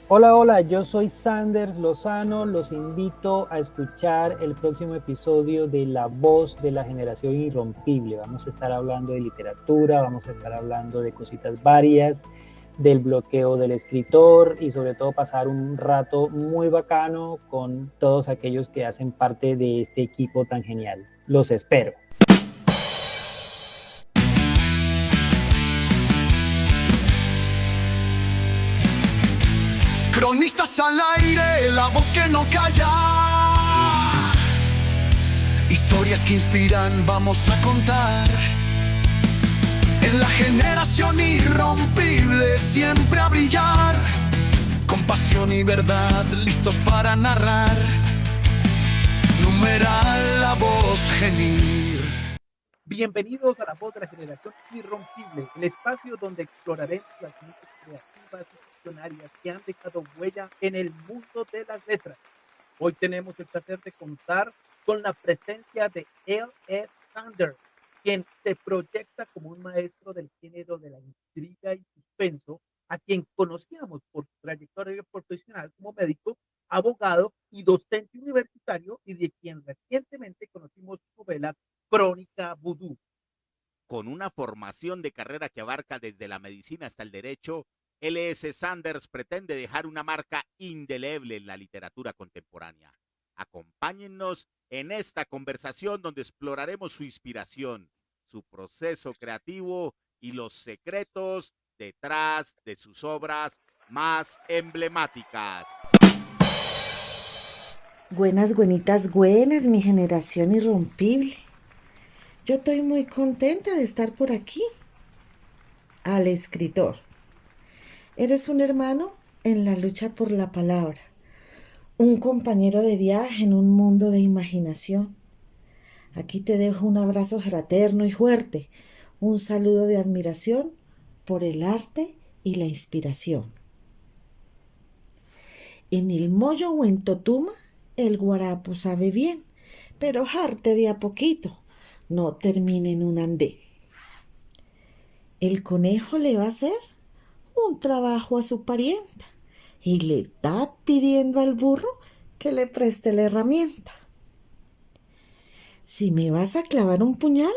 Hola, hola, yo soy Sanders Lozano, los invito a escuchar el próximo episodio de La Voz de la Generación Irrompible. Vamos a estar hablando de literatura, vamos a estar hablando de cositas varias, del bloqueo del escritor y sobre todo pasar un rato muy bacano con todos aquellos que hacen parte de este equipo tan genial. Los espero. Cronistas al aire, la voz que no calla. Historias que inspiran, vamos a contar. En la generación irrompible, siempre a brillar. Con pasión y verdad, listos para narrar. Numeral la voz genil. Bienvenidos a La Voz de la Generación Irrompible, el espacio donde exploraremos las mentes creativas y visionarias que han dejado huella en el mundo de las letras. Hoy tenemos el placer de contar con la presencia de L.S. Sanders, quien se proyecta como un maestro del género de la intriga y suspenso, a quien conocíamos por su trayectoria profesional como médico, abogado y docente universitario, y de quien recientemente conocimos su novela Crónica Vudú. Con una formación de carrera que abarca desde la medicina hasta el derecho, L.S. Sanders pretende dejar una marca indeleble en la literatura contemporánea. Acompáñennos en esta conversación donde exploraremos su inspiración, su proceso creativo y los secretos detrás de sus obras más emblemáticas. Buenas, buenitas, buenas, mi generación irrompible. Yo estoy muy contenta de estar por aquí. Al escritor. Eres un hermano en la lucha por la palabra, un compañero de viaje en un mundo de imaginación. Aquí te dejo un abrazo fraterno y fuerte, un saludo de admiración por el arte y la inspiración. En el mollo o en Totuma, el guarapo sabe bien, pero jarte de a poquito, no termine en un andén. El conejo le va a hacer un trabajo a su parienta y le está pidiendo al burro que le preste la herramienta. Si me vas a clavar un puñal,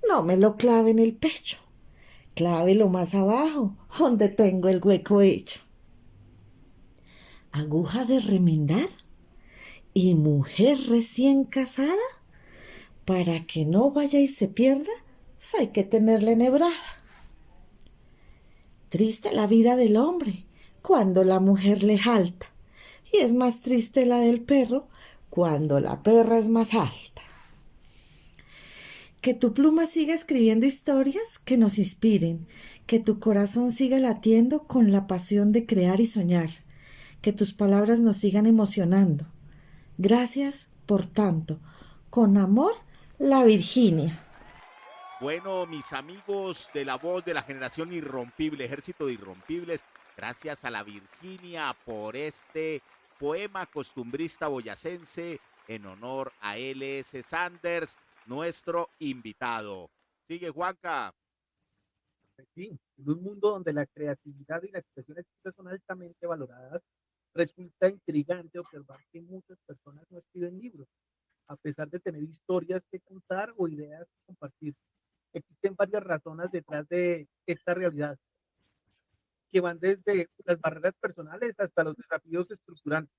no me lo clave en el pecho, clávelo más abajo, donde tengo el hueco hecho. Aguja de remendar y mujer recién casada, para que no vaya y se pierda, hay que tenerla enhebrada. Triste la vida del hombre cuando la mujer le jalta, y es más triste la del perro cuando la perra es más alta. Que tu pluma siga escribiendo historias que nos inspiren, que tu corazón siga latiendo con la pasión de crear y soñar, que tus palabras nos sigan emocionando. Gracias por tanto. Con amor, la Virginia. Bueno, mis amigos de la voz de la generación irrompible, ejército de irrompibles, gracias a la Virginia por este poema costumbrista boyacense en honor a L.S. Sanders, nuestro invitado. Sigue, Juanca. Sí, en un mundo donde la creatividad y la expresión artística son altamente valoradas, resulta intrigante observar que muchas personas no escriben libros, a pesar de tener historias que contar o ideas que compartir. Existen varias razones detrás de esta realidad, que van desde las barreras personales hasta los desafíos estructurantes.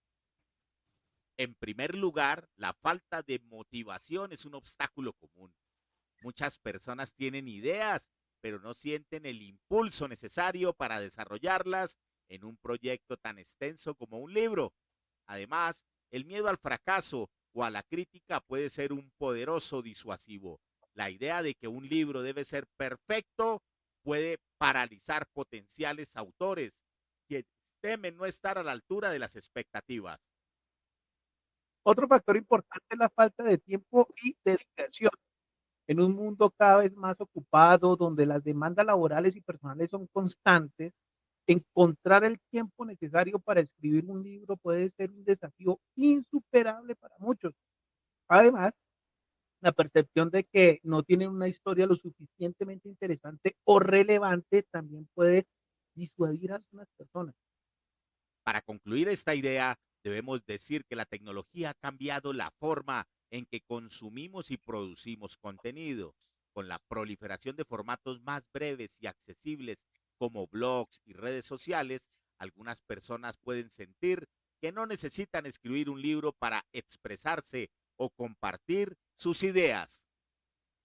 En primer lugar, la falta de motivación es un obstáculo común. Muchas personas tienen ideas, pero no sienten el impulso necesario para desarrollarlas en un proyecto tan extenso como un libro. Además, el miedo al fracaso o a la crítica puede ser un poderoso disuasivo. La idea de que un libro debe ser perfecto puede paralizar potenciales autores, quienes temen no estar a la altura de las expectativas. Otro factor importante es la falta de tiempo y dedicación. En un mundo cada vez más ocupado, donde las demandas laborales y personales son constantes, encontrar el tiempo necesario para escribir un libro puede ser un desafío insuperable para muchos. Además, la percepción de que no tienen una historia lo suficientemente interesante o relevante también puede disuadir a algunas personas. Para concluir esta idea, debemos decir que la tecnología ha cambiado la forma en que consumimos y producimos contenido. Con la proliferación de formatos más breves y accesibles como blogs y redes sociales, algunas personas pueden sentir que no necesitan escribir un libro para expresarse o compartir sus ideas.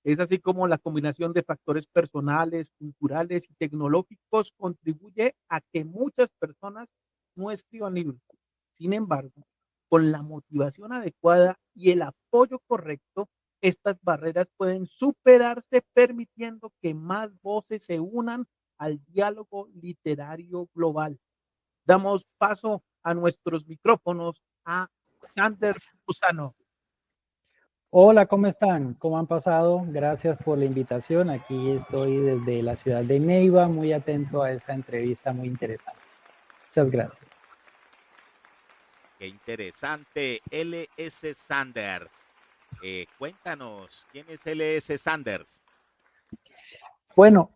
Es así como la combinación de factores personales, culturales y tecnológicos contribuye a que muchas personas no escriban libros. Sin embargo, con la motivación adecuada y el apoyo correcto, estas barreras pueden superarse permitiendo que más voces se unan al diálogo literario global. Damos paso a nuestros micrófonos a Sanders Lozano. Hola, ¿cómo están? ¿Cómo han pasado? Gracias por la invitación. Aquí estoy desde la ciudad de Neiva, muy atento a esta entrevista muy interesante. Muchas gracias. Qué interesante, L.S. Sanders. Cuéntanos, ¿quién es L.S. Sanders? Bueno,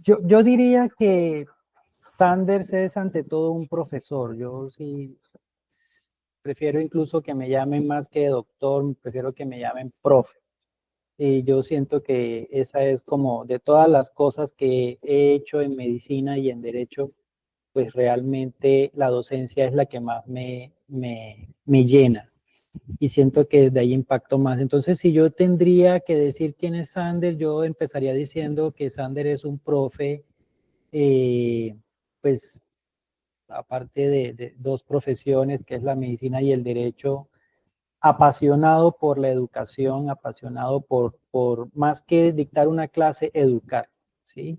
yo diría que Sanders es ante todo un profesor. Yo sí prefiero incluso que me llamen más que doctor, prefiero que me llamen profe. Y yo siento que esa es como de todas las cosas que he hecho en medicina y en derecho, pues realmente la docencia es la que más me llena y siento que de ahí impacto más. Entonces, si yo tendría que decir quién es Sander, yo empezaría diciendo que Sander es un profe, pues aparte de dos profesiones, que es la medicina y el derecho, apasionado por la educación, apasionado por más que dictar una clase, educar, ¿sí?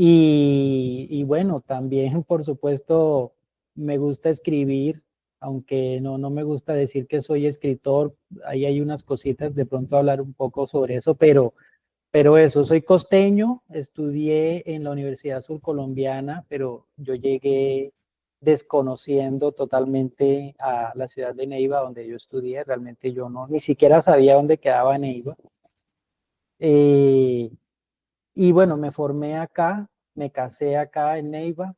Y bueno, también, por supuesto, me gusta escribir, aunque no me gusta decir que soy escritor, ahí hay unas cositas, de pronto hablar un poco sobre eso, pero eso, soy costeño, estudié en la Universidad Surcolombiana, pero yo llegué desconociendo totalmente a la ciudad de Neiva, donde yo estudié, realmente yo no, ni siquiera sabía dónde quedaba Neiva. Eh, y bueno, me formé acá, me casé acá en Neiva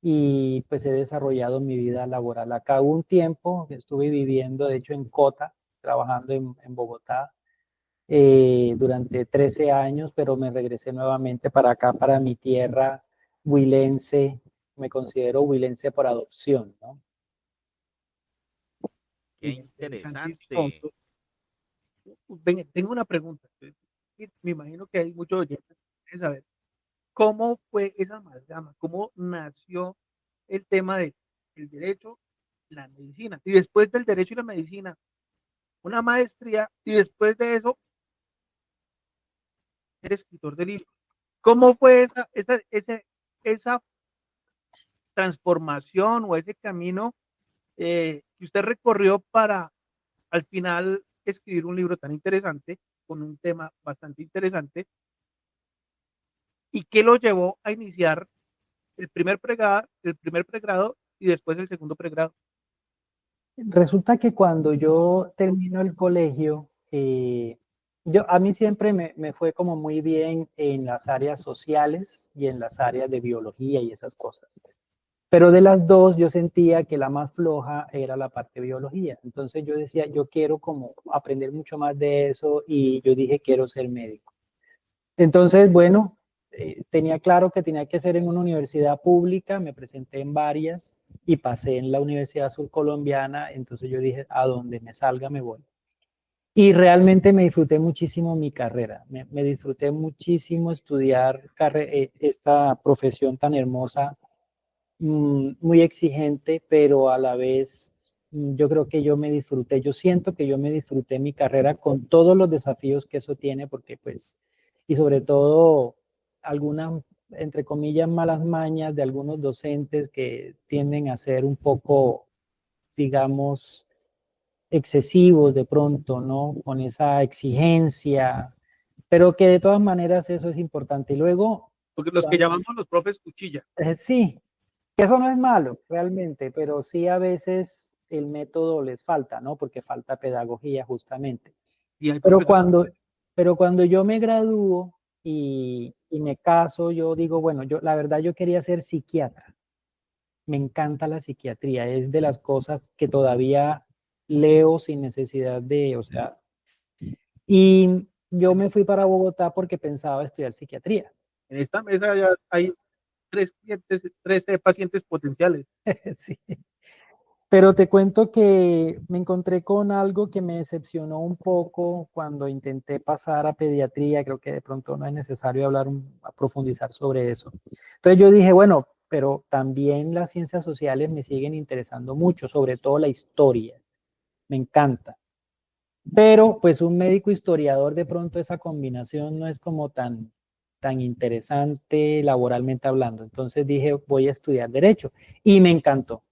y pues he desarrollado mi vida laboral acá. Hubo un tiempo que estuve viviendo, de hecho, en Cota, trabajando en Bogotá durante 13 años, pero me regresé nuevamente para acá, para mi tierra huilense. Me considero huilense por adopción, ¿no? Qué Interesantísimo. interesante. Ven, tengo una pregunta. Me imagino que hay muchos oyentes que quieren saber cómo fue esa amalgama, cómo nació el tema del derecho, la medicina, y después del derecho y la medicina, una maestría, y después de eso, ser escritor de libros. ¿Cómo fue esa transformación o ese camino que usted recorrió para al final escribir un libro tan interesante, con un tema bastante interesante, y qué lo llevó a iniciar el primer pregrado y después el segundo pregrado? Resulta que cuando yo termino el colegio, a mí siempre me fue como muy bien en las áreas sociales y en las áreas de biología y esas cosas. Pero de las dos yo sentía que la más floja era la parte de biología. Entonces yo decía, yo quiero como aprender mucho más de eso y yo dije, quiero ser médico. Entonces, bueno, tenía claro que tenía que ser en una universidad pública, me presenté en varias y pasé en la Universidad Surcolombiana, entonces yo dije, a donde me salga me voy. Y realmente me disfruté muchísimo mi carrera, me disfruté muchísimo estudiar esta profesión tan hermosa, muy exigente, pero a la vez yo creo que yo siento que yo me disfruté mi carrera con todos los desafíos que eso tiene, porque pues, y sobre todo algunas, entre comillas, malas mañas de algunos docentes que tienden a ser un poco, digamos, excesivos de pronto, ¿no? Con esa exigencia, pero que de todas maneras eso es importante. Y luego, Porque los que llamamos los profes cuchilla. sí, que eso no es malo realmente, pero sí a veces el método les falta, ¿no? Porque falta pedagogía justamente. Y hay Pero profesores. pero cuando yo me gradúo y me caso, yo digo, bueno, la verdad yo quería ser psiquiatra. Me encanta la psiquiatría, es de las cosas que todavía leo sin necesidad de, o sea, y yo me fui para Bogotá porque pensaba estudiar psiquiatría. En esta mesa ya hay tres pacientes potenciales. Sí. Pero te cuento que me encontré con algo que me decepcionó un poco cuando intenté pasar a pediatría. Creo que de pronto no es necesario hablar, a profundizar sobre eso. Entonces yo dije, bueno, pero también las ciencias sociales me siguen interesando mucho, sobre todo la historia. Me encanta. Pero pues un médico historiador, de pronto esa combinación no es como tan interesante laboralmente hablando. Entonces dije, voy a estudiar derecho y me encantó.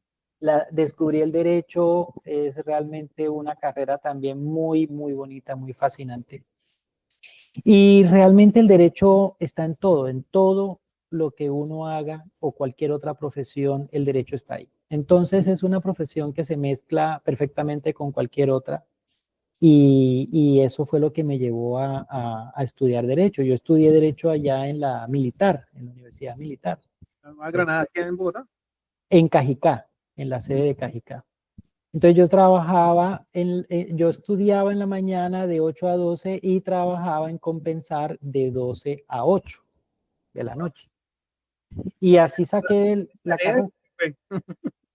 Descubrí el derecho, es realmente una carrera también muy, muy bonita, muy fascinante. Y realmente el derecho está en todo lo que uno haga o cualquier otra profesión, el derecho está ahí. Entonces es una profesión que se mezcla perfectamente con cualquier otra y eso fue lo que me llevó a estudiar Derecho. Yo estudié Derecho allá en la militar, en la Universidad Militar, La Nueva pues, Granada, aquí en Bogotá. en Cajicá, en la sede de Cajicá. Entonces yo trabajaba, yo estudiaba en la mañana de 8 a 12 y trabajaba en Compensar de 12 a 8 de la noche. Y así saqué la Tarea, carrera. güey.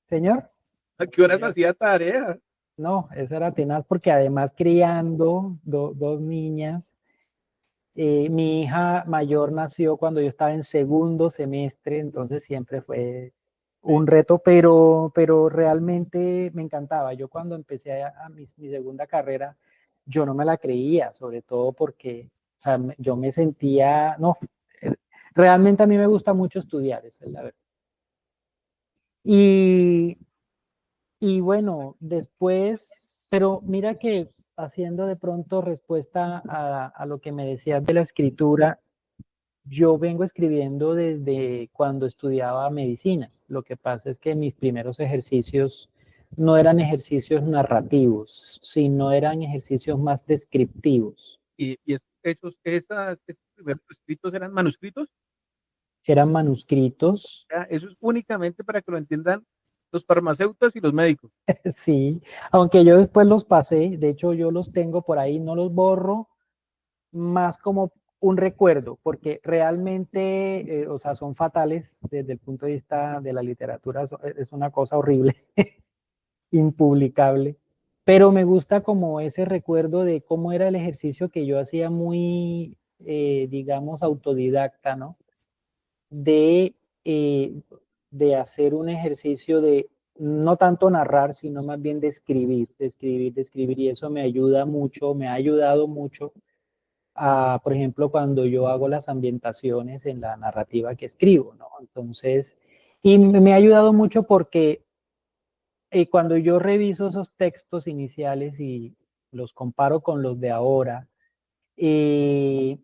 Señor, ¿A qué horas hacía tarea? no, esa era tenaz porque además criando dos niñas. Mi hija mayor nació cuando yo estaba en segundo semestre, entonces siempre fue un reto, pero realmente me encantaba. Yo cuando empecé mi segunda carrera, yo no me la creía, sobre todo porque o sea, yo me sentía, no, eh, realmente a mí me gusta mucho estudiar, esa es la verdad. Y, y bueno, después, pero mira que haciendo de pronto respuesta a lo que me decías de la escritura, yo vengo escribiendo desde cuando estudiaba medicina. Lo que pasa es que mis primeros ejercicios no eran ejercicios narrativos, sino eran ejercicios más descriptivos. Esos primeros escritos eran manuscritos. Eran manuscritos, Ya, eso es únicamente para que lo entiendan los farmacéuticos y los médicos. sí, aunque yo después los pasé, de hecho yo los tengo por ahí, no los borro, más como un recuerdo, porque realmente, o sea, son fatales desde el punto de vista de la literatura, es una cosa horrible. Impublicable, pero me gusta como ese recuerdo de cómo era el ejercicio que yo hacía muy, digamos, autodidacta, ¿no? De, eh, de hacer un ejercicio de no tanto narrar, sino más bien de escribir, de escribir, y eso me ayuda mucho, me ha ayudado mucho a, por ejemplo, cuando yo hago las ambientaciones en la narrativa que escribo, ¿no? Entonces, y me ha ayudado mucho porque cuando yo reviso esos textos iniciales y los comparo con los de ahora, eh,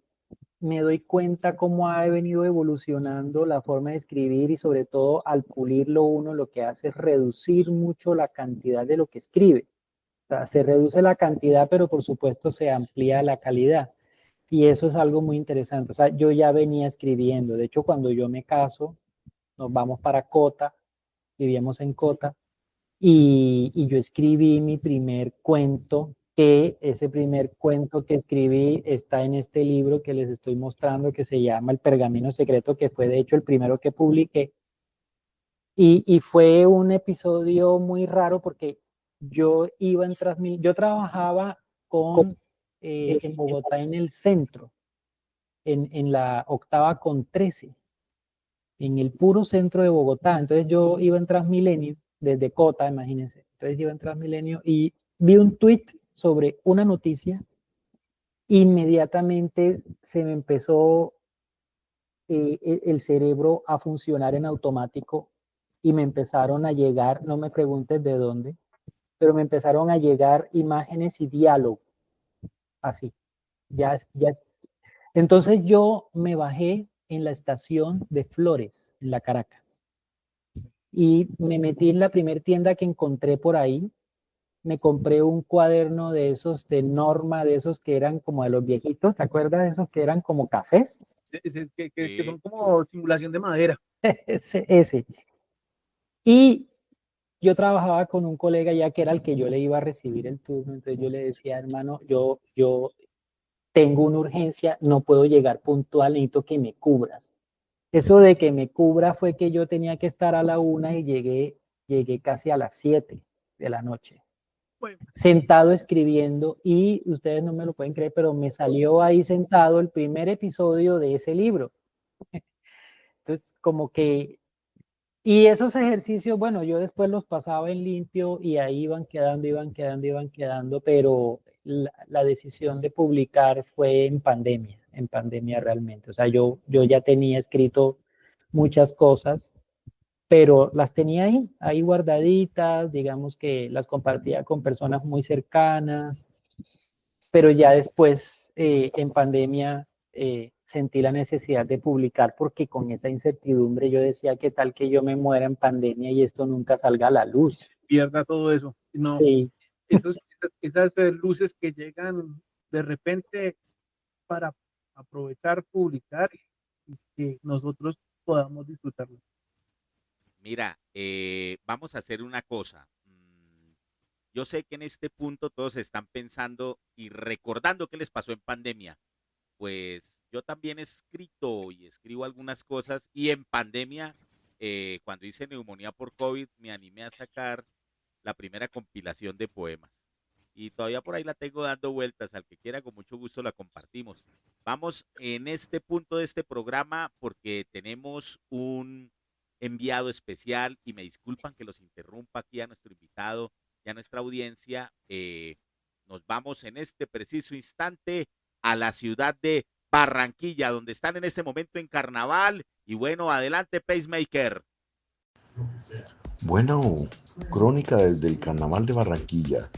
me doy cuenta cómo ha venido evolucionando la forma de escribir y sobre todo al pulirlo uno lo que hace es reducir mucho la cantidad de lo que escribe. O sea, se reduce la cantidad, pero por supuesto se amplía la calidad. Y eso es algo muy interesante. O sea, yo ya venía escribiendo. De hecho, cuando yo me caso, nos vamos para Cota, vivíamos en Cota, y yo escribí mi primer cuento, que ese primer cuento que escribí está en este libro que les estoy mostrando, que se llama El Pergamino Secreto, que fue de hecho el primero que publiqué. Y fue un episodio muy raro porque yo trabajaba en Bogotá, en el centro, en la octava con 13 en el puro centro de Bogotá. Entonces yo iba en Transmilenio, desde Cota, imagínense. Entonces iba en Transmilenio y vi un tweet sobre una noticia. Inmediatamente se me empezó el cerebro a funcionar en automático y me empezaron a llegar, no me preguntes de dónde, pero me empezaron a llegar imágenes y diálogo, así. Ya. Entonces yo me bajé en la estación de Flores, en la Caracas. Y me metí en la primera tienda que encontré por ahí. Me compré un cuaderno de esos de Norma, de esos que eran como de los viejitos, ¿te acuerdas de esos que eran como cafés? Que Sí. son como simulación de madera. Ese. Y yo trabajaba con un colega ya que era el que yo le iba a recibir el turno, entonces yo le decía, hermano, yo tengo una urgencia, no puedo llegar puntual, necesito que me cubras. Eso de que me cubra fue que yo tenía que estar a la 1 y llegué casi a las 7 de la noche, Bueno, sentado escribiendo, y ustedes no me lo pueden creer, pero me salió ahí sentado el primer episodio de ese libro. Entonces, como que, y esos ejercicios, bueno, yo después los pasaba en limpio y ahí iban quedando, pero la decisión de publicar fue en pandemia realmente. O sea, yo ya tenía escrito muchas cosas, pero las tenía ahí guardaditas, digamos que las compartía con personas muy cercanas, pero ya después, en pandemia, sentí la necesidad de publicar porque con esa incertidumbre yo decía, ¿qué tal que yo me muera en pandemia y esto nunca salga a la luz? pierda todo eso. No, Sí, esas luces que llegan de repente para aprovechar, publicar y que nosotros podamos disfrutarlo. Mira, vamos a hacer una cosa. Yo sé que en este punto todos están pensando y recordando qué les pasó en pandemia. Pues yo también he escrito y escribo algunas cosas y en pandemia, cuando hice neumonía por COVID, me animé a sacar la primera compilación de poemas. Y todavía por ahí la tengo dando vueltas. Al que quiera, con mucho gusto la compartimos. Vamos en este punto de este programa porque tenemos un enviado especial y me disculpan que los interrumpa aquí a nuestro invitado y a nuestra audiencia. Nos vamos en este preciso instante a la ciudad de Barranquilla, donde están en este momento en carnaval. Y bueno, adelante, Pacemaker. Bueno, crónica desde el Carnaval de Barranquilla.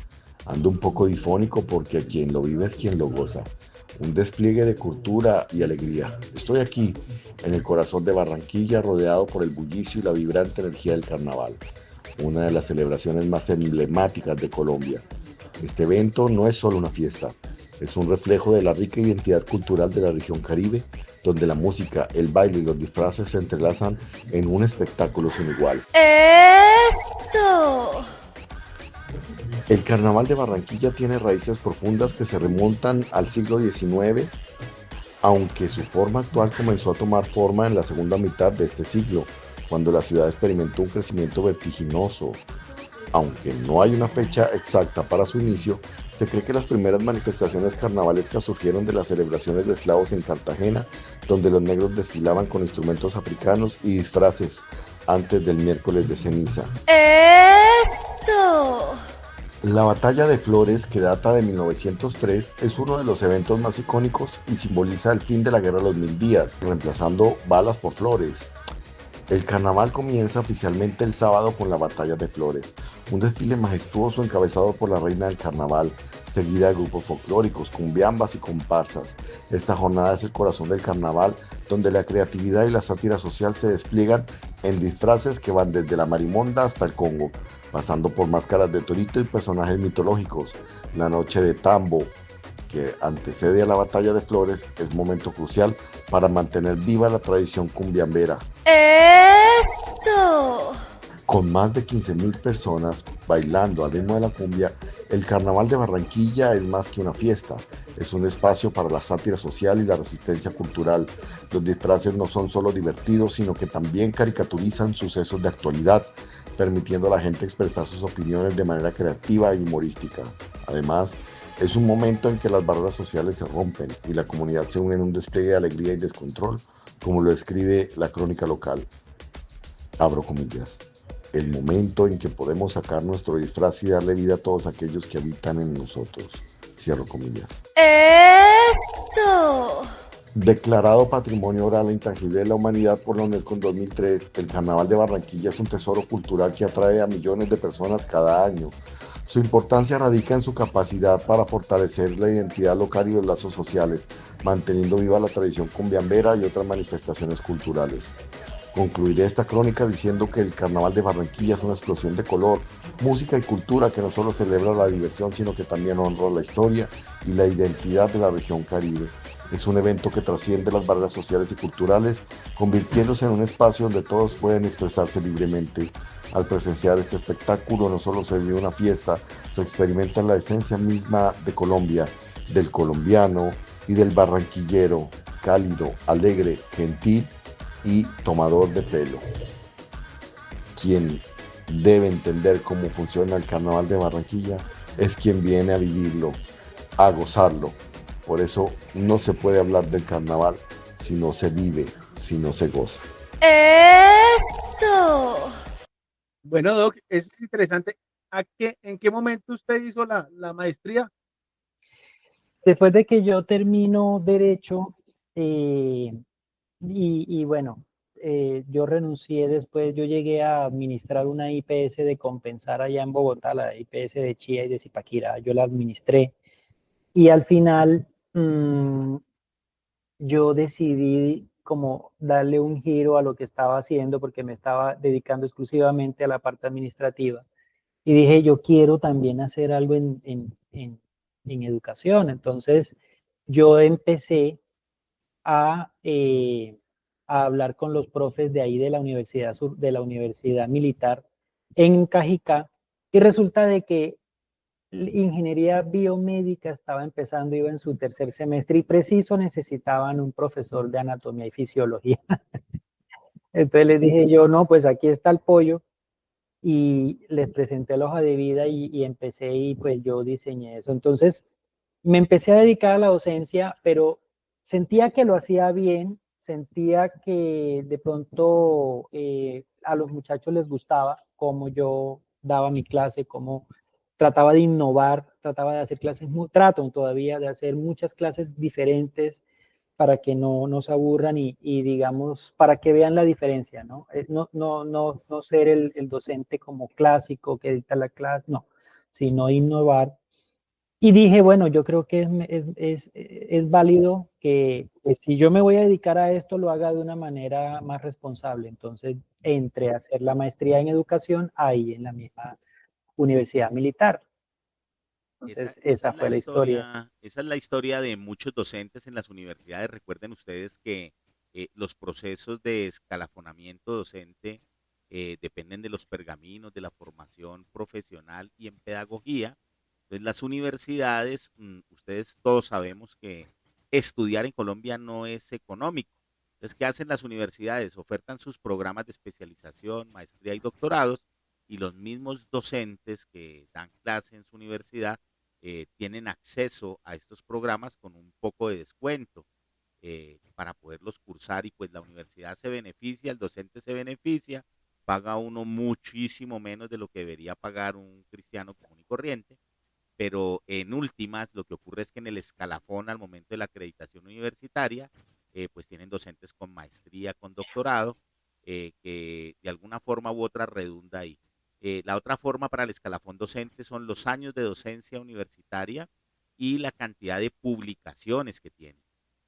Ando un poco disfónico porque quien lo vive es quien lo goza. Un despliegue de cultura y alegría. Estoy aquí, en el corazón de Barranquilla, rodeado por el bullicio y la vibrante energía del carnaval, una de las celebraciones más emblemáticas de Colombia. Este evento no es solo una fiesta, es un reflejo de la rica identidad cultural de la región Caribe, donde la música, el baile y los disfraces se entrelazan en un espectáculo sin igual. ¡Eso! El Carnaval de Barranquilla tiene raíces profundas que se remontan al siglo XIX, aunque su forma actual comenzó a tomar forma en la segunda mitad de este siglo, cuando la ciudad experimentó un crecimiento vertiginoso. Aunque no hay una fecha exacta para su inicio, se cree que las primeras manifestaciones carnavalescas surgieron de las celebraciones de esclavos en Cartagena, donde los negros desfilaban con instrumentos africanos y disfraces antes del miércoles de ceniza. ¡Eso! La Batalla de Flores, que data de 1903, es uno de los eventos más icónicos y simboliza el fin de la Guerra de los 1000 días, reemplazando balas por flores. El carnaval comienza oficialmente el sábado con la Batalla de Flores, un desfile majestuoso encabezado por la reina del carnaval, seguida de grupos folclóricos, cumbiambas y comparsas. Esta jornada es el corazón del carnaval, donde la creatividad y la sátira social se despliegan en disfraces que van desde la marimonda hasta el Congo, pasando por máscaras de torito y personajes mitológicos. La noche de Tambo, que antecede a la Batalla de Flores, es momento crucial para mantener viva la tradición cumbiambera. ¡Eso! Con más de 15.000 personas bailando al ritmo de la cumbia, el Carnaval de Barranquilla es más que una fiesta, es un espacio para la sátira social y la resistencia cultural. Los disfraces no son solo divertidos, sino que también caricaturizan sucesos de actualidad, permitiendo a la gente expresar sus opiniones de manera creativa y humorística. Además, es un momento en que las barreras sociales se rompen y la comunidad se une en un despliegue de alegría y descontrol, como lo describe la crónica local. Abro comillas. El momento en que podemos sacar nuestro disfraz y darle vida a todos aquellos que habitan en nosotros. Cierro comillas. ¡Eso! Declarado Patrimonio Oral e Intangible de la Humanidad por la UNESCO en 2003, el Carnaval de Barranquilla es un tesoro cultural que atrae a millones de personas cada año. Su importancia radica en su capacidad para fortalecer la identidad local y los lazos sociales, manteniendo viva la tradición cumbiambera y otras manifestaciones culturales. Concluiré esta crónica diciendo que el Carnaval de Barranquilla es una explosión de color, música y cultura que no solo celebra la diversión, sino que también honra la historia y la identidad de la región Caribe. Es un evento que trasciende las barreras sociales y culturales, convirtiéndose en un espacio donde todos pueden expresarse libremente. Al presenciar este espectáculo no solo se vive una fiesta, se experimenta la esencia misma de Colombia, del colombiano y del barranquillero, cálido, alegre, gentil y tomador de pelo. Quien debe entender cómo funciona el carnaval de Barranquilla es quien viene a vivirlo, a gozarlo. Por eso no se puede hablar del carnaval si no se vive, si no se goza. ¡Eso! Bueno, Doc, es interesante. ¿En qué momento usted hizo la maestría? Después de que yo termino Derecho, y bueno, yo renuncié después, yo llegué a administrar una IPS de Compensar allá en Bogotá, la IPS de Chía y de Zipaquirá, yo la administré. Y al final yo decidí como darle un giro a lo que estaba haciendo porque me estaba dedicando exclusivamente a la parte administrativa. Y dije, yo quiero también hacer algo en educación. Entonces, yo empecé a hablar con los profes de ahí de la Universidad de la Universidad Militar en Cajicá, y resulta de que ingeniería biomédica estaba empezando, iba en su tercer semestre y preciso necesitaban un profesor de anatomía y fisiología. Entonces les dije yo, no, pues aquí está el pollo, y les presenté la hoja de vida y empecé, y pues yo diseñé eso. Entonces me empecé a dedicar a la docencia, pero sentía que lo hacía bien, sentía que de pronto a los muchachos les gustaba cómo yo daba mi clase, cómo trataba de innovar, trataba de hacer clases, trato todavía de hacer muchas clases diferentes para que no se aburran y digamos, para que vean la diferencia, ¿no? No ser el docente como clásico que dicta la clase, no, sino innovar. Y dije, bueno, yo creo que es válido que pues, si yo me voy a dedicar a esto, lo haga de una manera más responsable. Entonces, entré a hacer la maestría en educación ahí en la misma Universidad Militar. Entonces, esa fue la historia. Esa es la historia de muchos docentes en las universidades. Recuerden ustedes que los procesos de escalafonamiento docente dependen de los pergaminos, de la formación profesional y en pedagogía. Entonces, las universidades, ustedes todos sabemos que estudiar en Colombia no es económico. Entonces, ¿qué hacen las universidades? Ofertan sus programas de especialización, maestría y doctorados, y los mismos docentes que dan clase en su universidad tienen acceso a estos programas con un poco de descuento para poderlos cursar, y pues la universidad se beneficia, el docente se beneficia, paga uno muchísimo menos de lo que debería pagar un cristiano común y corriente, pero en últimas lo que ocurre es que en el escalafón al momento de la acreditación universitaria, pues tienen docentes con maestría, con doctorado, que de alguna forma u otra redunda ahí. La otra forma para el escalafón docente son los años de docencia universitaria y la cantidad de publicaciones que tiene.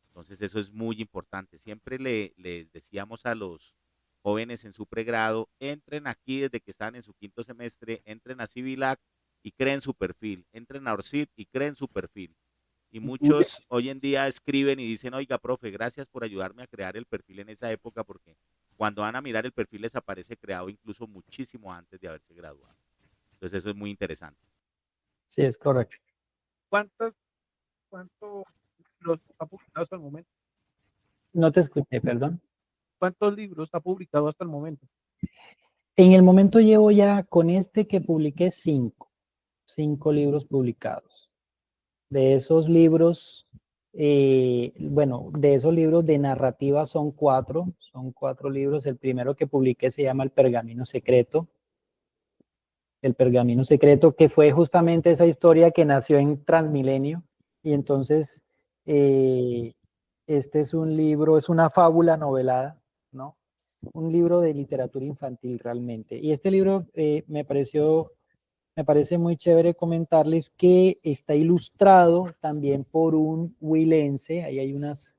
Entonces eso es muy importante. Siempre les decíamos a los jóvenes en su pregrado, entren aquí desde que están en su quinto semestre, entren a Civilac y creen su perfil, entren a Orcid y creen su perfil. Y muchos hoy en día escriben y dicen, oiga, profe, gracias por ayudarme a crear el perfil en esa época, porque cuando van a mirar el perfil les aparece creado incluso muchísimo antes de haberse graduado. Entonces eso es muy interesante. Sí, es correcto. ¿Cuántos libros ha publicado hasta el momento? No te escuché, perdón. ¿Cuántos libros ha publicado hasta el momento? En el momento llevo ya con este que publiqué 5 libros publicados. De esos libros, bueno, de esos libros de narrativa son 4 libros. El primero que publiqué se llama El Pergamino Secreto. El Pergamino Secreto, que fue justamente esa historia que nació en Transmilenio. Y entonces, este es un libro, es una fábula novelada, ¿no? Un libro de literatura infantil realmente. Y este libro me parece muy chévere comentarles que está ilustrado también por un huilense. Ahí hay unas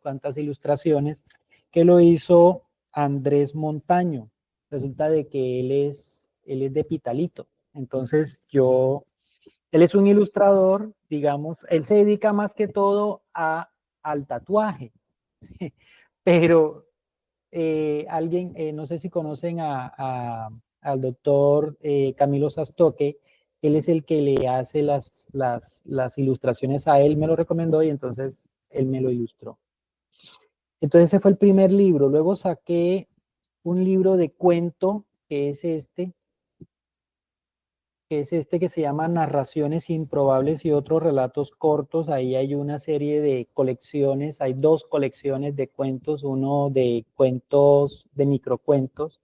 cuantas ilustraciones que lo hizo Andrés Montaño. Resulta de que él es de Pitalito. Entonces él es un ilustrador, digamos, él se dedica más que todo al tatuaje, pero alguien, no sé si conocen a al doctor Camilo Sastoque. Él es el que le hace las ilustraciones a él, me lo recomendó y entonces él me lo ilustró. Entonces ese fue el primer libro. Luego saqué un libro de cuento, que es este que se llama Narraciones Improbables y otros relatos cortos. Ahí hay una serie de colecciones, hay 2 colecciones de cuentos, uno de cuentos, de microcuentos,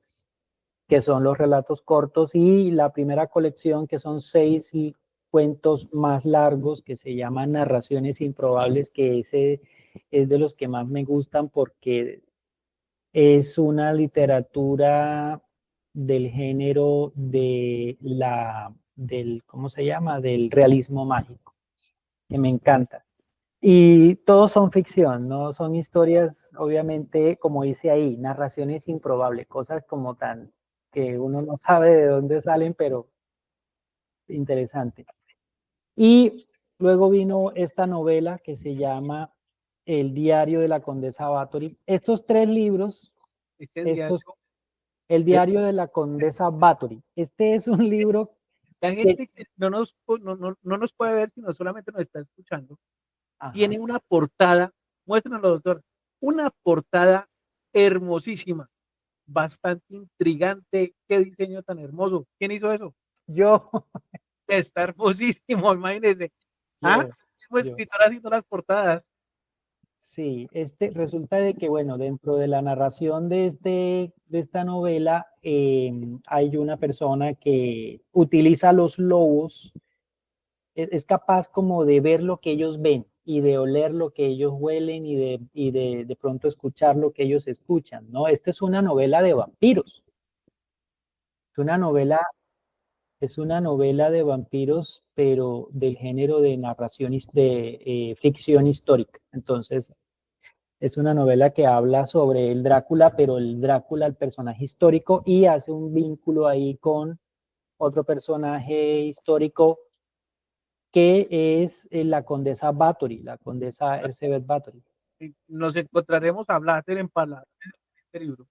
que son los relatos cortos, y la primera colección, que son 6 cuentos más largos, que se llaman Narraciones Improbables, que ese es de los que más me gustan porque es una literatura del género del, ¿cómo se llama? Del realismo mágico, que me encanta. Y todos son ficción, no son historias, obviamente, como dice ahí, narraciones improbables, cosas como tan que uno no sabe de dónde salen, pero interesante. Y luego vino esta novela que se llama El diario de la condesa Bathory. Estos 3 libros, El diario de la condesa Bathory. Este es un libro. La gente que no nos puede ver, sino solamente nos está escuchando, ajá, tiene una portada, muéstranoslo, doctor, una portada hermosísima, bastante intrigante. Qué diseño tan hermoso. ¿Quién hizo eso? Yo. Está hermosísimo, imagínense. Como escritor haciendo las portadas. Sí, resulta de que, bueno, dentro de la narración de esta novela hay una persona que utiliza los lobos, es capaz como de ver lo que ellos ven y de oler lo que ellos huelen y de pronto escuchar lo que ellos escuchan, ¿no? Esta es una novela de vampiros. Es una novela de vampiros, pero del género de narración, de ficción histórica. Entonces, es una novela que habla sobre el Drácula, pero el Drácula, el personaje histórico, y hace un vínculo ahí con otro personaje histórico que es la condesa Bathory, la condesa Elizabeth Bathory. Nos encontraremos a Blatter en palabras en este libro.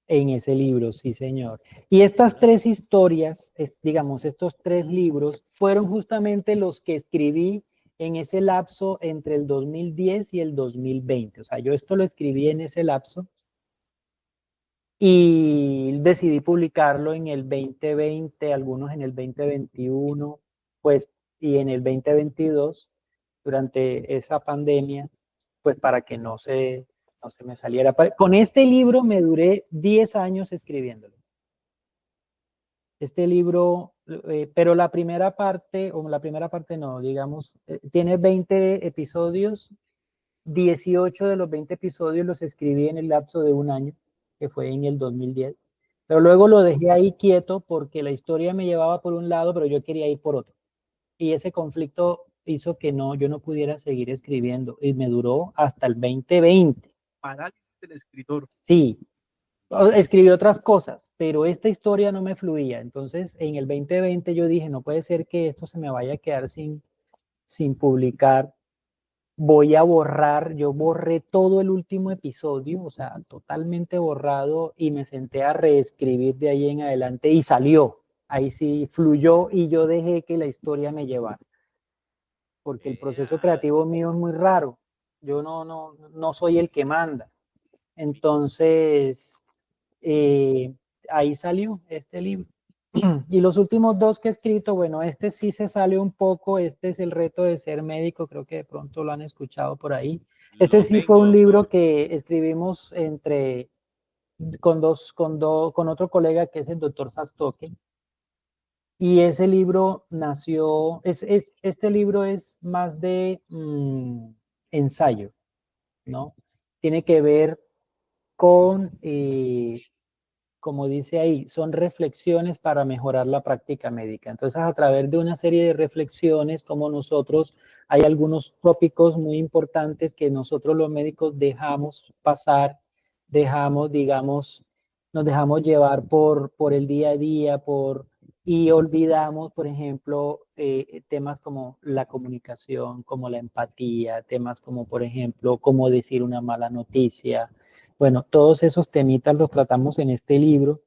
En ese libro, sí, señor. Y estas 3 historias, digamos, estos 3 libros, fueron justamente los que escribí en ese lapso entre el 2010 y el 2020. O sea, yo esto lo escribí en ese lapso y decidí publicarlo en el 2020, algunos en el 2021, pues, y en el 2022, durante esa pandemia, pues para que no se me saliera. Con este libro me duré 10 años escribiéndolo. Este libro, pero la primera parte no, digamos, tiene 20 episodios, 18 de los 20 episodios los escribí en el lapso de un año, que fue en el 2010, pero luego lo dejé ahí quieto porque la historia me llevaba por un lado, pero yo quería ir por otro. Y ese conflicto hizo que yo no pudiera seguir escribiendo y me duró hasta el 2020. Parálisis del escritor. Sí, escribí otras cosas, pero esta historia no me fluía. Entonces, en el 2020 yo dije, no puede ser que esto se me vaya a quedar sin publicar. Voy a borrar, yo borré todo el último episodio, o sea, totalmente borrado, y me senté a reescribir de ahí en adelante y salió. Ahí sí fluyó y yo dejé que la historia me llevara. Porque el proceso creativo mío es muy raro. Yo no soy el que manda. Entonces, ahí salió este libro. Y los últimos 2 que he escrito, bueno, este sí se sale un poco, este es El reto de ser médico, creo que de pronto lo han escuchado por ahí. Este sí fue un libro que escribimos con otro colega que es el doctor Sastoque. Y ese libro nació, este libro es más de ensayo, ¿no? Tiene que ver con, como dice ahí, son reflexiones para mejorar la práctica médica. Entonces, a través de una serie de reflexiones, como nosotros, hay algunos tópicos muy importantes que nosotros los médicos dejamos pasar, digamos, nos dejamos llevar por el día a día, y olvidamos, por ejemplo, temas como la comunicación, como la empatía, temas como, por ejemplo, cómo decir una mala noticia. Bueno, todos esos temitas los tratamos en este libro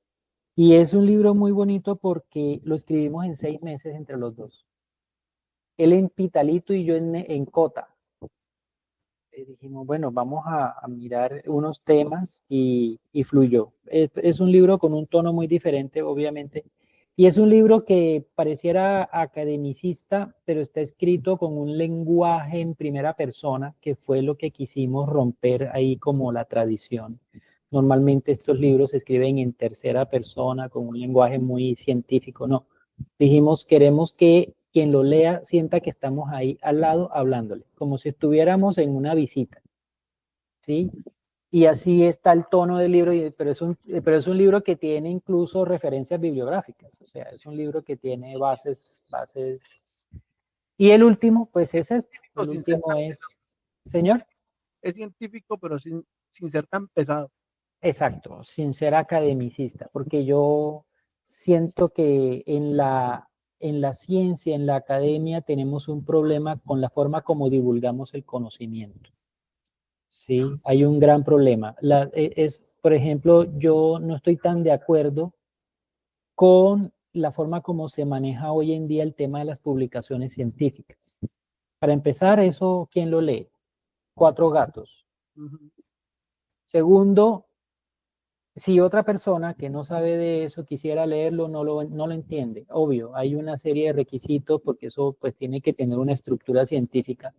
Y es un libro muy bonito porque lo escribimos en 6 meses entre los dos. Él en Pitalito y yo en Cota. Dijimos, bueno, vamos a mirar unos temas y fluyó. Es un libro con un tono muy diferente, obviamente, y es un libro que pareciera academicista, pero está escrito con un lenguaje en primera persona, que fue lo que quisimos romper ahí como la tradición. Normalmente estos libros se escriben en tercera persona, con un lenguaje muy científico, no. Dijimos, queremos que quien lo lea sienta que estamos ahí al lado hablándole, como si estuviéramos en una visita, ¿sí? Y así está el tono del libro, pero es un libro que tiene incluso referencias bibliográficas, o sea, es un libro que tiene bases. Y el último, pues es este, el último es, señor. Es científico, pero sin ser tan pesado. Exacto, sin ser academicista, porque yo siento que en la ciencia, en la academia, tenemos un problema con la forma como divulgamos el conocimiento. Sí, hay un gran problema. Por ejemplo, yo no estoy tan de acuerdo con la forma como se maneja hoy en día el tema de las publicaciones científicas. Para empezar, eso, ¿quién lo lee? 4 gatos. Segundo, si otra persona que no sabe de eso quisiera leerlo, no lo entiende. Obvio, hay una serie de requisitos porque eso pues tiene que tener una estructura científica.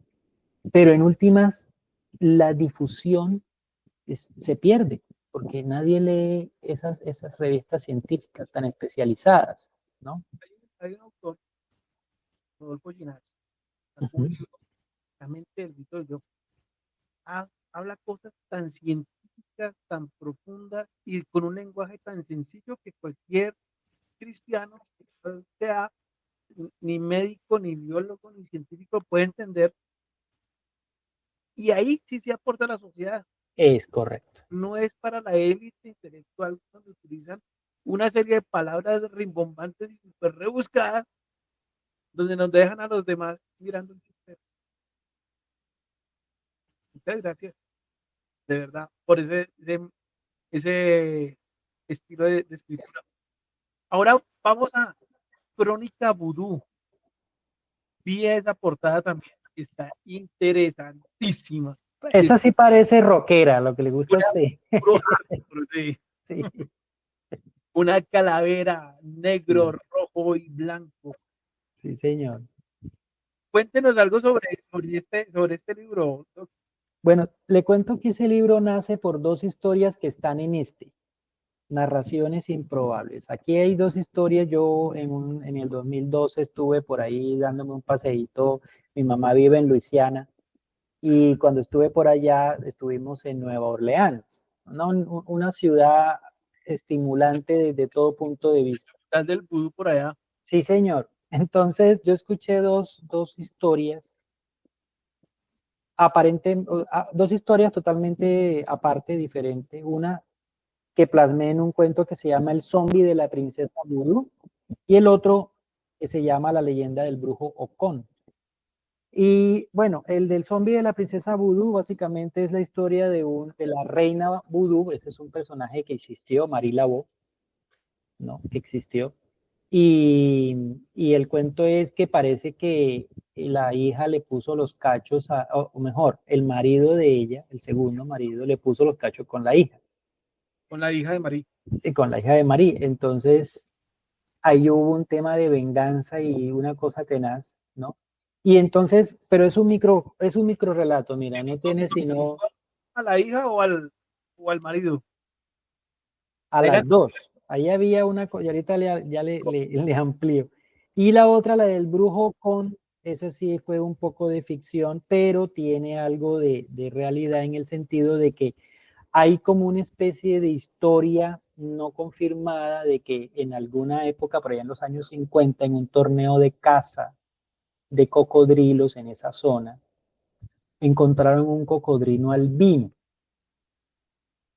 Pero en últimas, la difusión se pierde porque nadie lee esas revistas científicas tan especializadas, ¿no? Hay un autor, Rodolfo Ginás, Uh-huh. un libro, La mente del mito yo, habla cosas tan científicas, tan profundas y con un lenguaje tan sencillo que cualquier cristiano, no sea ni médico, ni biólogo, ni científico, puede entender. Y ahí sí se aporta a la sociedad. Es correcto. No es para la élite intelectual donde utilizan una serie de palabras rimbombantes y súper rebuscadas, donde nos dejan a los demás mirando el chiste. Muchas gracias, de verdad, por ese estilo de escritura. Ahora vamos a Crónica Vudú. Vi esa portada también, está interesantísima. Esta sí parece rockera, lo que le gusta a usted. Sí. Sí. Una calavera negro, Sí. rojo y blanco. Sí, señor. Cuéntenos algo sobre este libro. Bueno, le cuento que ese libro nace por 2 historias que están en narraciones improbables. Aquí hay 2 historias. Yo en el 2012 estuve por ahí dándome un paseíto. Mi mamá vive en Luisiana y cuando estuve por allá estuvimos en Nueva Orleans, una ciudad estimulante desde todo punto de vista. Tal del vudú por allá. Sí, señor. Entonces yo escuché dos historias, dos historias totalmente aparte, diferentes. Una que plasmé en un cuento que se llama El zombie de la princesa Voodoo y el otro que se llama La leyenda del brujo Ocón. Y bueno, el del zombie de la princesa Voodoo básicamente es la historia de la reina Voodoo. Ese es un personaje que existió, Marie Laveau, ¿no? Que existió. Y el cuento es que parece que la hija le puso los cachos, o mejor, el marido de ella, el segundo marido, le puso los cachos con la hija. Con la hija de María. Con la hija de Marie. Entonces, ahí hubo un tema de venganza y una cosa tenaz, ¿no? Y entonces, pero es un micro relato, mira, no tiene sino... ¿A la hija o al marido? A las 2. Ahí había una, y ahorita ya le amplío. Y la otra, la del brujo con, esa sí fue un poco de ficción, pero tiene algo de realidad en el sentido de que hay como una especie de historia no confirmada de que en alguna época, por allá en los años 50, en un torneo de caza de cocodrilos en esa zona, encontraron un cocodrilo albino.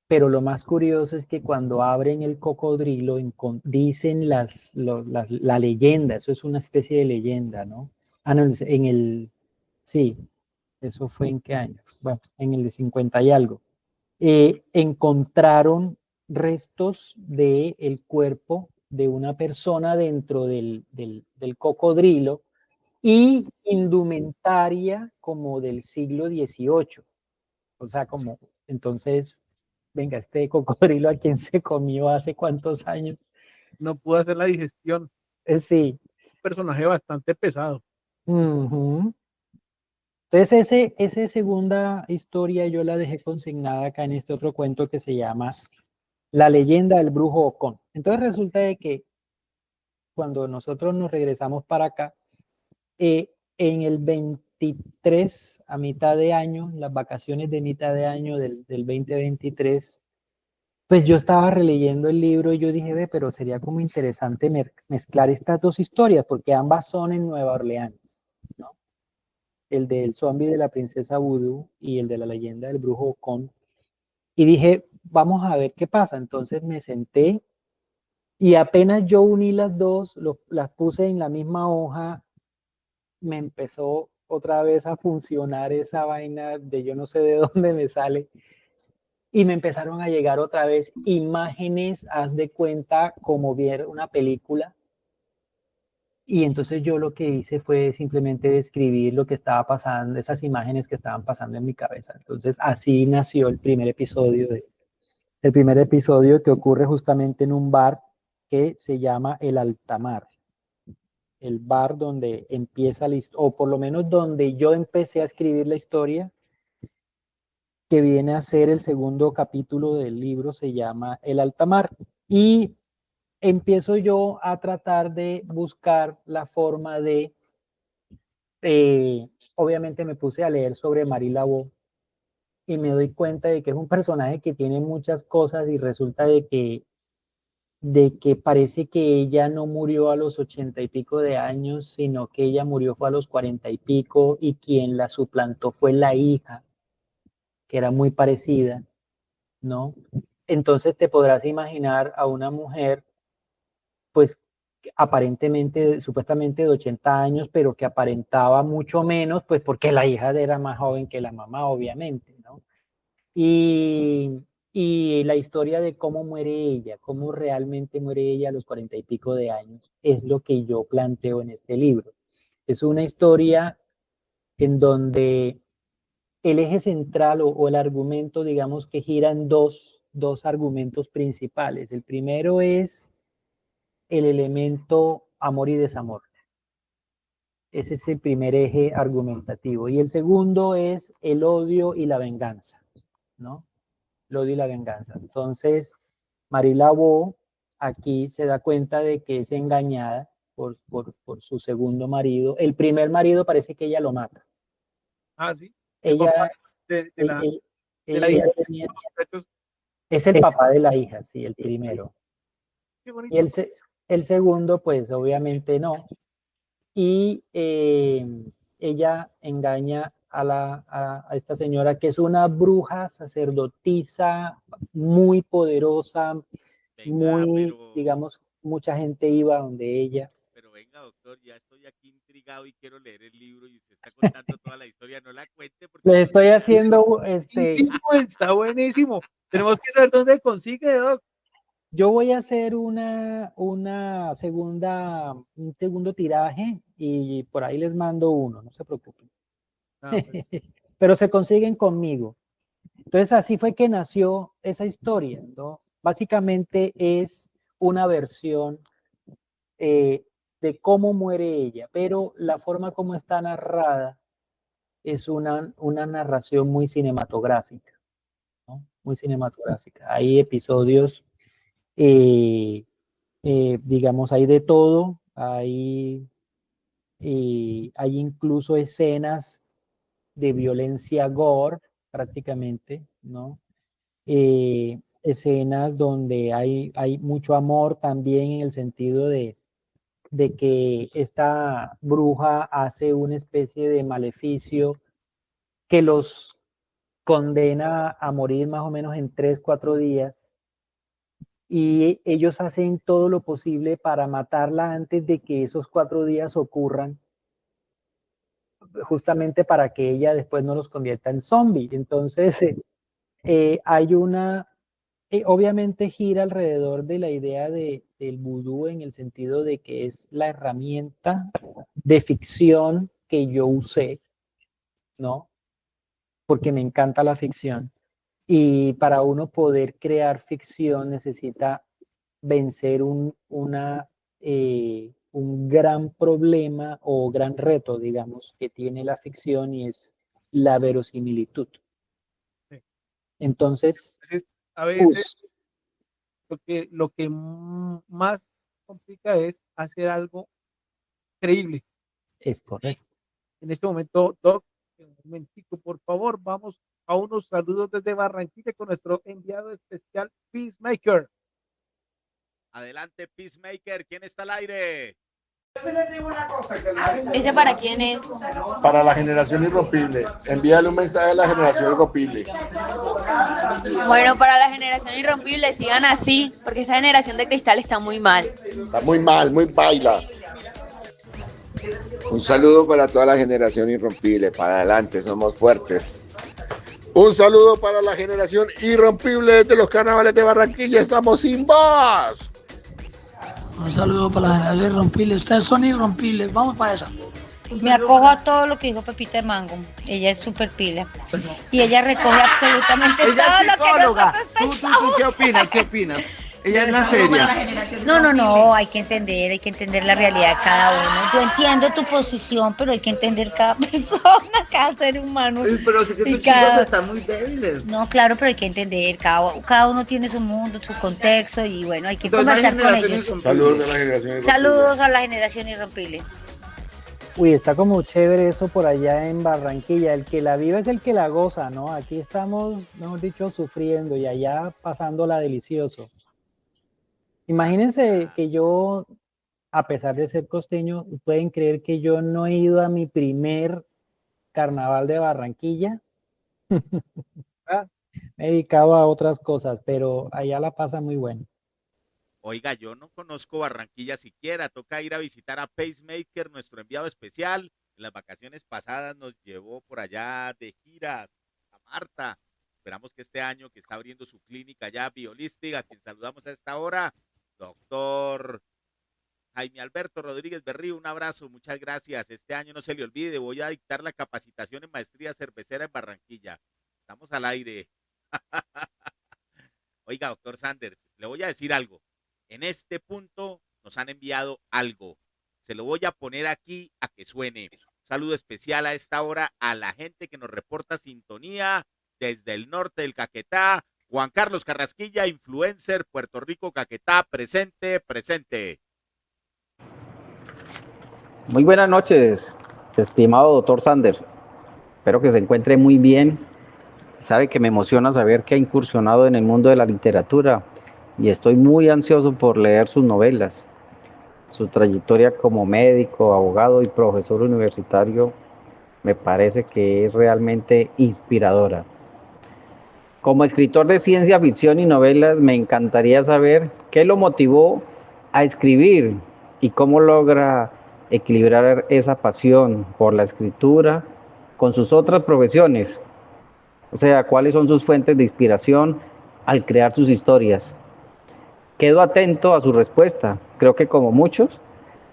Pero lo más curioso es que cuando abren el cocodrilo, dicen la leyenda, eso es una especie de leyenda, ¿no? Ah, no, sí, eso fue en qué año, bueno, en el de 50 y algo. Encontraron restos del cuerpo de una persona dentro del cocodrilo y indumentaria como del siglo XVIII. O sea, como, entonces, venga, este cocodrilo a quién se comió hace cuántos años. No pudo hacer la digestión. Sí. Un personaje bastante pesado. Uh-huh. Entonces, esa segunda historia yo la dejé consignada acá en este otro cuento que se llama La leyenda del brujo Ocón. Entonces resulta de que cuando nosotros nos regresamos para acá, en el 23, a mitad de año, las vacaciones de mitad de año del 2023, pues yo estaba releyendo el libro y yo dije, ve, pero sería como interesante mezclar estas dos historias, porque ambas son en Nueva Orleans, ¿no? El del zombie de la princesa Voodoo y el de la leyenda del brujo Ocón. Y dije, vamos a ver qué pasa. Entonces me senté y apenas yo uní las dos, las puse en la misma hoja, me empezó otra vez a funcionar esa vaina de yo no sé de dónde me sale. Y me empezaron a llegar otra vez imágenes, haz de cuenta, como ver una película. Y entonces yo lo que hice fue simplemente describir lo que estaba pasando, esas imágenes que estaban pasando en mi cabeza. Entonces así nació el primer episodio que ocurre justamente en un bar que se llama El Altamar. El bar donde empieza la historia, o por lo menos donde yo empecé a escribir la historia, que viene a ser el segundo capítulo del libro, se llama El Altamar. Y empiezo yo a tratar de buscar la forma de, obviamente me puse a leer sobre Marie Laveau y me doy cuenta de que es un personaje que tiene muchas cosas y resulta de que parece que ella no murió a los 80 y pico de años, sino que ella murió fue a los 40 y pico y quien la suplantó fue la hija, que era muy parecida, ¿no? Entonces te podrás imaginar a una mujer, pues aparentemente, supuestamente de 80 años, pero que aparentaba mucho menos, pues porque la hija era más joven que la mamá, obviamente, ¿no? Y la historia de cómo muere ella, cómo realmente muere ella a los 40 y pico de años, es lo que yo planteo en este libro. Es una historia en donde el eje central o el argumento, digamos que giran dos argumentos principales. El primero es el elemento amor y desamor. Ese es el primer eje argumentativo. Y el segundo es el odio y la venganza, ¿no? El odio y la venganza. Entonces, Marie Laveau aquí se da cuenta de que es engañada por su segundo marido. El primer marido parece que ella lo mata. Ah, sí. El Ella, papá de la ella hija. ya tenía, es el papá de la hija, sí, el primero. Qué Y bonito. el segundo, pues obviamente no. Y ella engaña a esta señora que es una bruja sacerdotisa muy poderosa, Venga, muy, digamos, mucha gente iba donde ella. pero venga, doctor, ya estoy aquí intrigado y quiero leer el libro y usted está contando toda la historia, no la cuente porque Le no estoy sé nada. haciendo, Buenísimo, está buenísimo. Tenemos que saber dónde consigue, Doc. yo voy a hacer un segundo tiraje y por ahí les mando uno, no se preocupen. Ah, pues, Pero se consiguen conmigo. Entonces así fue que nació esa historia, ¿no? Básicamente es una versión de cómo muere ella, pero la forma como está narrada es una narración muy cinematográfica, ¿no? Muy cinematográfica. Hay episodios, digamos, hay de todo, hay incluso escenas de violencia gore prácticamente, ¿no? Escenas donde hay mucho amor también en el sentido de que esta bruja hace una especie de maleficio que los condena a morir más o menos en 3, 4 días y ellos hacen todo lo posible para matarla antes de que esos 4 días ocurran, justamente para que ella después no los convierta en zombie. Entonces hay una obviamente gira alrededor de la idea del vudú en el sentido de que es la herramienta de ficción que yo usé, ¿no? Porque me encanta la ficción. Y para uno poder crear ficción necesita vencer un gran problema o gran reto, digamos, que tiene la ficción y es la verosimilitud. Sí. Entonces, A veces lo que más complica es hacer algo creíble. es correcto. En este momento, Doc, un momentico, por favor, vamos a unos saludos desde Barranquilla con nuestro enviado especial, Peacemaker. Adelante, Peacemaker, ¿quién está al aire? ¿Ese para quién es? Para la generación irrompible. Envíale un mensaje a la generación irrompible. Bueno, para la generación irrompible, sigan así, porque esta generación de cristal está muy mal. Está muy mal, muy baila. Un saludo para toda la generación irrompible. Para adelante, somos fuertes. Un saludo para la generación irrompible de los carnavales de Barranquilla. Estamos sin voz. Un saludo para la generación irrompible. Ustedes son irrompibles. Vamos para esa. Me acojo a todo lo que dijo Pepita de Mango. Ella es súper pila. Y ella recoge absolutamente todo lo que nosotros pensamos. ¿Tú qué opinas? ¿Qué opinas? Ella es la seria. No, hay que entender la realidad de cada uno. Yo entiendo tu posición, pero hay que entender cada persona, cada ser humano. Pero si que Y estos cada- chicos están muy débiles. No, claro, pero hay que entender, cada uno tiene su mundo, su contexto, y bueno, hay que Entonces, la conversar con generación ellos. irrompible. Saludos a la generación irrompible. Saludos a la generación irrompible. Uy, está como chévere eso por allá en Barranquilla. El que la vive es el que la goza, ¿no? Aquí estamos, mejor dicho, sufriendo y allá pasándola delicioso. Imagínense que yo, a pesar de ser costeño, pueden creer que yo no he ido a mi primer carnaval de Barranquilla. Ah. Me he dedicado a otras cosas, pero allá la pasa muy bueno. Oiga, yo no conozco Barranquilla siquiera, toca ir a visitar a Pacemaker, nuestro enviado especial. En las vacaciones pasadas nos llevó por allá de gira a Marta. Esperamos que este año, que está abriendo su clínica ya Biolistic, a quien saludamos a esta hora, doctor Jaime Alberto Rodríguez Berrío, un abrazo, muchas gracias. Este año no se le olvide, voy a dictar la capacitación en maestría cervecera en Barranquilla. Estamos al aire. Oiga, doctor Sanders, le voy a decir algo. En este punto nos han enviado algo. Se lo voy a poner aquí a que suene. Un saludo especial a esta hora a la gente que nos reporta sintonía desde el norte del Caquetá. Juan Carlos Carrasquilla, influencer, Puerto Rico, Caquetá, presente, presente. Muy buenas noches, estimado doctor Sanders. Espero que se encuentre muy bien. Sabe que me emociona saber que ha incursionado en el mundo de la literatura y estoy muy ansioso por leer sus novelas. Su trayectoria como médico, abogado y profesor universitario me parece que es realmente inspiradora. Como escritor de ciencia ficción y novelas, me encantaría saber qué lo motivó a escribir y cómo logra equilibrar esa pasión por la escritura con sus otras profesiones. O sea, cuáles son sus fuentes de inspiración al crear sus historias. Quedo atento a su respuesta, creo que como muchos,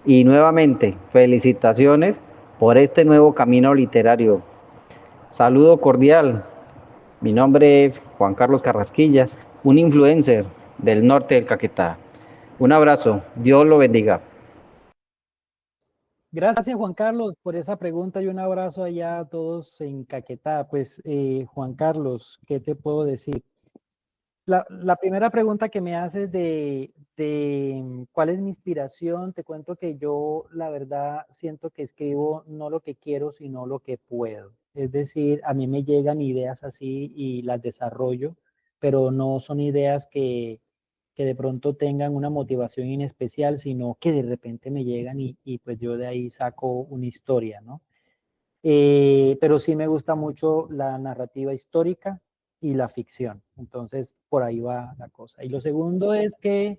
y nuevamente, felicitaciones por este nuevo camino literario. Saludo cordial. Mi nombre es Juan Carlos Carrasquilla, un influencer del norte del Caquetá. Un abrazo, Dios lo bendiga. Gracias, Juan Carlos, por esa pregunta y un abrazo allá a todos en Caquetá. Pues, Juan Carlos, ¿qué te puedo decir? La primera pregunta que me haces de cuál es mi inspiración, te cuento que yo, la verdad, siento que escribo no lo que quiero, sino lo que puedo. Es decir, a mí me llegan ideas así y las desarrollo, pero no son ideas que de pronto tengan una motivación en especial, sino que de repente me llegan y pues yo de ahí saco una historia, ¿no? Pero sí me gusta mucho la narrativa histórica y la ficción. Entonces, por ahí va la cosa. Y lo segundo es que,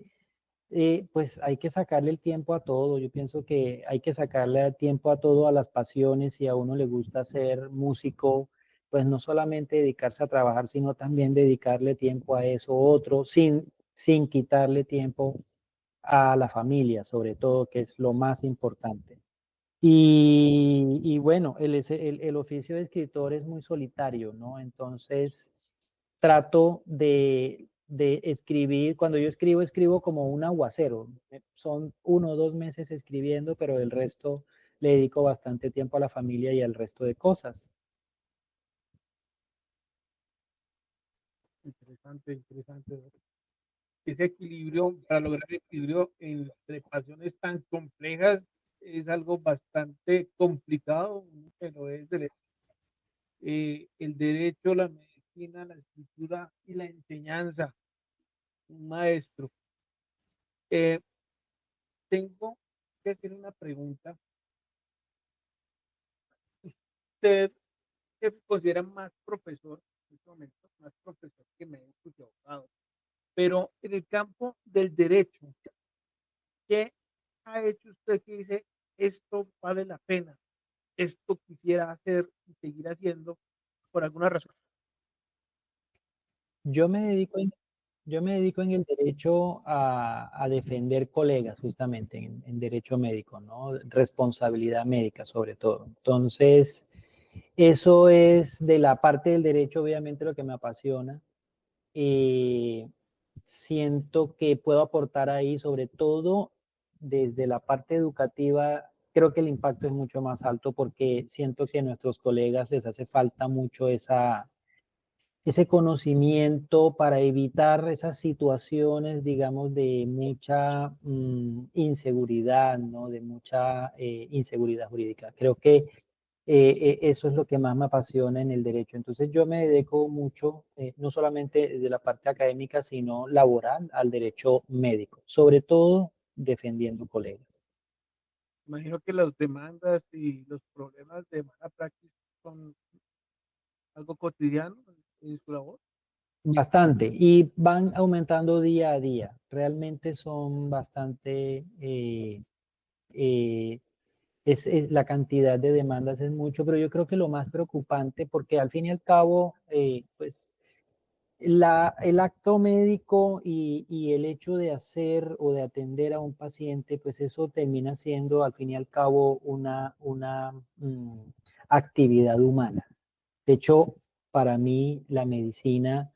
pues hay que sacarle el tiempo a todo. Yo pienso que hay que sacarle el tiempo a todo, a las pasiones. Si a uno le gusta ser músico, pues no solamente dedicarse a trabajar, sino también dedicarle tiempo a eso otro, sin quitarle tiempo a la familia, sobre todo, que es lo más importante. Y bueno, el oficio de escritor es muy solitario, ¿no? Entonces, trato de escribir, cuando yo escribo, escribo como un aguacero. Son 1 o 2 meses escribiendo, pero el resto le dedico bastante tiempo a la familia y al resto de cosas. Interesante, interesante. Ese equilibrio, para lograr el equilibrio entre pasiones tan complejas, es algo bastante complicado, pero es el derecho, la medicina, la escritura y la enseñanza. Un maestro. Tengo que hacer una pregunta. ¿Usted se considera más profesor en este momento, más profesor que médico y abogado? Pero en el campo del derecho, ¿qué ha hecho usted que dice, esto vale la pena, esto quisiera hacer y seguir haciendo por alguna razón? Yo me dedico en el derecho a defender colegas, justamente, en derecho médico, ¿no? Responsabilidad médica, sobre todo. Entonces, eso es de la parte del derecho, obviamente, lo que me apasiona. Siento que puedo aportar ahí, sobre todo desde la parte educativa. Creo que el impacto es mucho más alto porque siento que a nuestros colegas les hace falta mucho ese conocimiento para evitar esas situaciones, digamos, de mucha inseguridad, ¿no? De mucha inseguridad jurídica. Creo que eso es lo que más me apasiona en el derecho. Entonces yo me dedico mucho, no solamente de la parte académica, sino laboral, al derecho médico, sobre todo defendiendo colegas. Imagino que las demandas y los problemas de mala praxis son algo cotidiano en su labor. Bastante, y van aumentando día a día. Realmente son bastante, la cantidad de demandas es mucho, pero yo creo que lo más preocupante, porque al fin y al cabo, pues el acto médico y el hecho de hacer o de atender a un paciente, pues eso termina siendo al fin y al cabo una actividad humana. De hecho, para mí la medicina,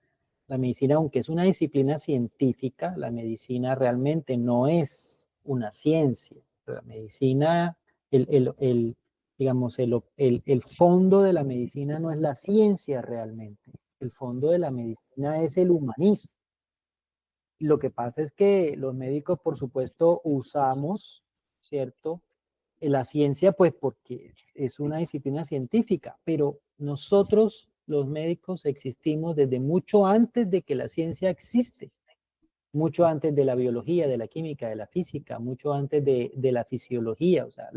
aunque es una disciplina científica, la medicina realmente no es una ciencia. La medicina, digamos, el fondo de la medicina no es la ciencia realmente. El fondo de la medicina es el humanismo. Lo que pasa es que los médicos, por supuesto, usamos, ¿cierto? La ciencia, pues porque es una disciplina científica, pero nosotros, los médicos, existimos desde mucho antes de que la ciencia existe, mucho antes de la biología, de la química, de la física, mucho antes de la fisiología. O sea,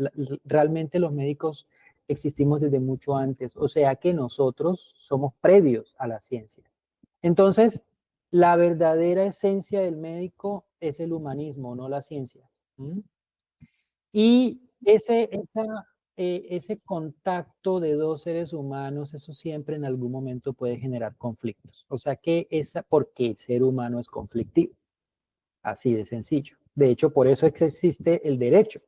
realmente los médicos existimos desde mucho antes, o sea que nosotros somos previos a la ciencia. Entonces, la verdadera esencia del médico es el humanismo, no la ciencia. ¿Mm? Y ese contacto de dos seres humanos, eso siempre en algún momento puede generar conflictos. O sea que porque el ser humano es conflictivo, así de sencillo. De hecho, por eso existe el derecho.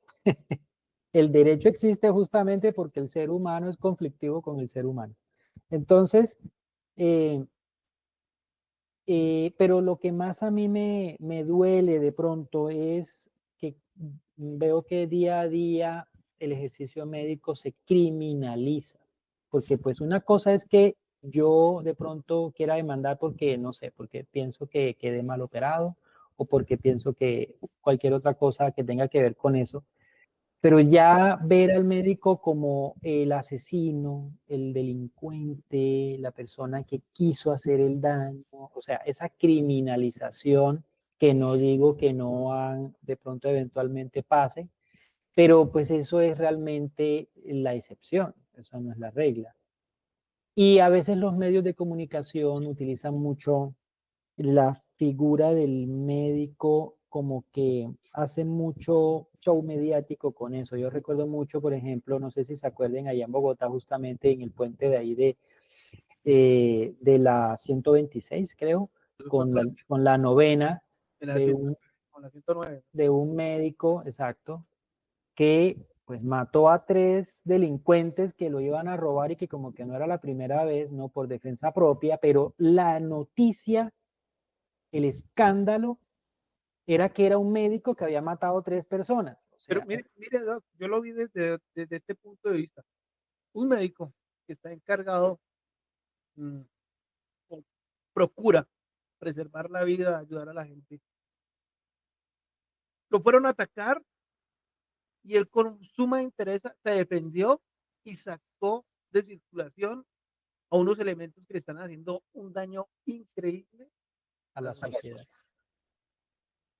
El derecho existe justamente porque el ser humano es conflictivo con el ser humano. Entonces, pero lo que más a mí me duele de pronto es que veo que día a día el ejercicio médico se criminaliza, porque pues una cosa es que yo de pronto quiera demandar porque, no sé, porque pienso que quedé mal operado o porque pienso que cualquier otra cosa que tenga que ver con eso, pero ya ver al médico como el asesino, el delincuente, la persona que quiso hacer el daño, o sea, esa criminalización que no digo que no de pronto eventualmente pase, pero pues eso es realmente la excepción, eso no es la regla. Y a veces los medios de comunicación utilizan mucho la figura del médico, como que hace mucho show mediático con eso. Yo recuerdo mucho, por ejemplo, no sé si se acuerden, allá en Bogotá, justamente en el puente de ahí de la 126, creo, con la novena de un médico, exacto, que pues mató a 3 delincuentes que lo iban a robar y que como que no era la primera vez, ¿no? Por defensa propia, pero la noticia, el escándalo, era que era un médico que había matado 3 personas. O sea, pero mire, Doc, yo lo vi desde este punto de vista. Un médico que está encargado, o procura preservar la vida, ayudar a la gente. Lo fueron a atacar y él con suma interés se defendió y sacó de circulación a unos elementos que le están haciendo un daño increíble a la sociedad.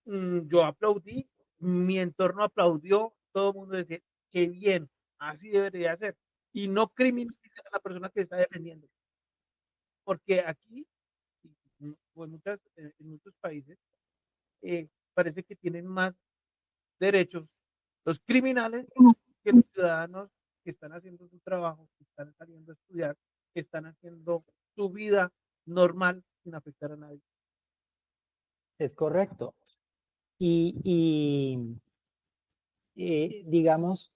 Yo aplaudí, mi entorno aplaudió, todo el mundo decía, qué bien, así debería ser. Y no criminalizar a la persona que está defendiendo. Porque aquí, o en muchos países, parece que tienen más derechos los criminales que los ciudadanos que están haciendo su trabajo, que están saliendo a estudiar, que están haciendo su vida normal sin afectar a nadie. Es correcto. Digamos,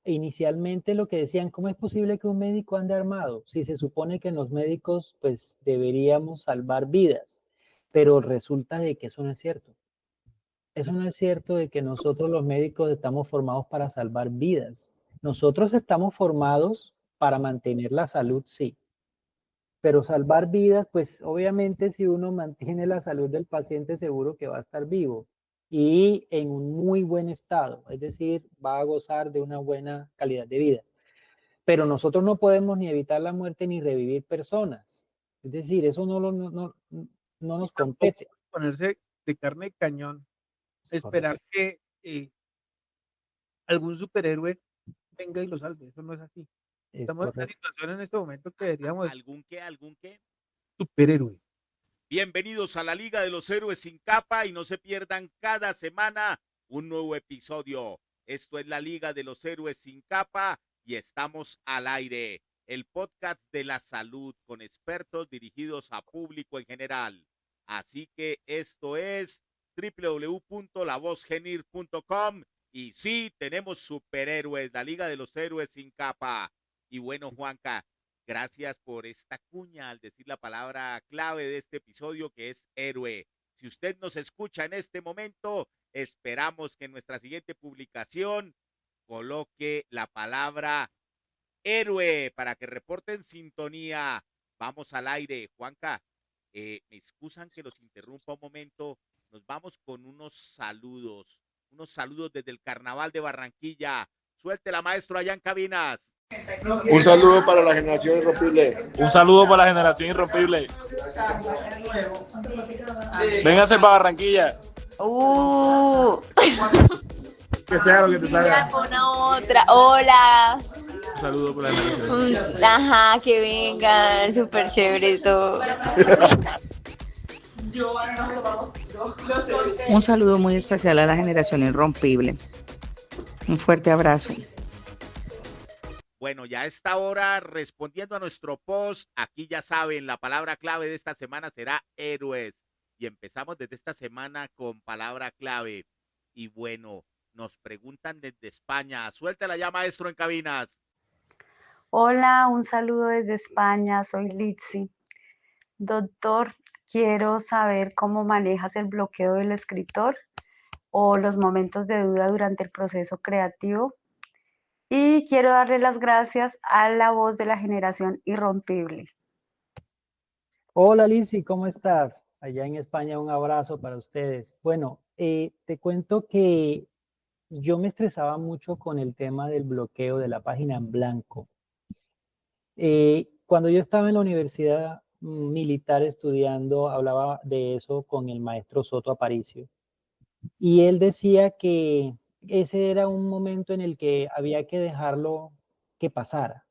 inicialmente lo que decían, ¿cómo es posible que un médico ande armado? Si se supone que los médicos pues deberíamos salvar vidas, pero resulta de que eso no es cierto. Eso no es cierto de que nosotros los médicos estamos formados para salvar vidas. Nosotros estamos formados para mantener la salud, sí. Pero salvar vidas, pues obviamente si uno mantiene la salud del paciente, seguro que va a estar vivo y en un muy buen estado, es decir, va a gozar de una buena calidad de vida. Pero nosotros no podemos ni evitar la muerte ni revivir personas. Es decir, eso no nos compete. Ponerse de carne de cañón, esperar que algún superhéroe venga y lo salve. Eso no es así. Estamos en una situación en este momento que deberíamos... ¿Algún qué? Superhéroe. Bienvenidos a la Liga de los Héroes sin Capa y no se pierdan cada semana un nuevo episodio. Esto es la Liga de los Héroes sin Capa y estamos al aire. El podcast de la salud con expertos dirigidos a público en general. Así que esto es www.lavozgenir.com y sí, tenemos superhéroes, la Liga de los Héroes sin Capa. Y bueno, Juanca, gracias por esta cuña al decir la palabra clave de este episodio que es héroe. Si usted nos escucha en este momento, esperamos que en nuestra siguiente publicación coloque la palabra héroe para que reporten sintonía. Vamos al aire. Juanca, me excusan que los interrumpa un momento. Nos vamos con unos saludos desde el Carnaval de Barranquilla. Suéltela, maestro, allá en cabinas. Un saludo para la generación irrompible. Un saludo para la generación irrompible. Véngase para Barranquilla. Que sea lo que te salga. Una otra. Hola. Un saludo para la generación. Ajá, que vengan. Súper chévere todo. Un saludo muy especial a la generación irrompible. Un fuerte abrazo. Bueno, ya a esta hora, respondiendo a nuestro post, aquí ya saben, la palabra clave de esta semana será héroes. Y empezamos desde esta semana con palabra clave. Y bueno, nos preguntan desde España. Suéltela ya, maestro, en cabinas. Hola, un saludo desde España. Soy Litsi. Doctor, quiero saber cómo manejas el bloqueo del escritor o los momentos de duda durante el proceso creativo. Y quiero darle las gracias a la voz de la generación irrompible. Hola Lizzy, ¿cómo estás? Allá en España un abrazo para ustedes. Bueno, te cuento que yo me estresaba mucho con el tema del bloqueo de la página en blanco. Cuando yo estaba en la universidad militar estudiando, hablaba de eso con el maestro Soto Aparicio. Y él decía que ese era un momento en el que había que dejarlo que pasara,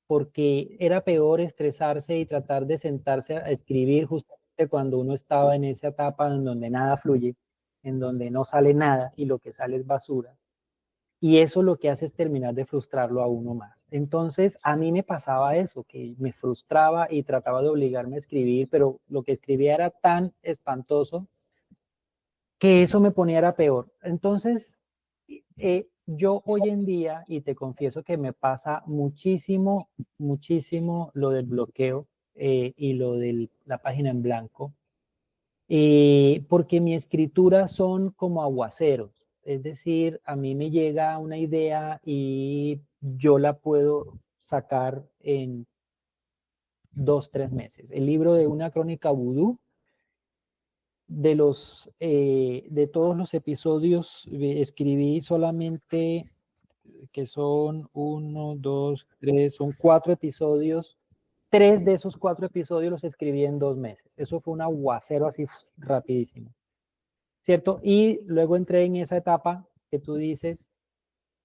porque era peor estresarse y tratar de sentarse a escribir justamente cuando uno estaba en esa etapa en donde nada fluye, en donde no sale nada y lo que sale es basura. y eso lo que hace es terminar de frustrarlo a uno más. Entonces, a mí me pasaba eso, que me frustraba y trataba de obligarme a escribir, pero lo que escribía era tan espantoso que eso me ponía era peor. Entonces, yo hoy en día, y te confieso que me pasa muchísimo, muchísimo lo del bloqueo y lo de la página en blanco, porque mi escritura son como aguaceros. Es decir, a mí me llega una idea y yo la puedo sacar en 2, 3 meses. El libro de Una crónica vudú, de todos los episodios, escribí solamente, que son 1, 2, 3, son 4 episodios. 3 de esos 4 episodios los escribí en 2 meses. Eso fue un aguacero así rapidísimo, ¿cierto? Y luego entré en esa etapa que tú dices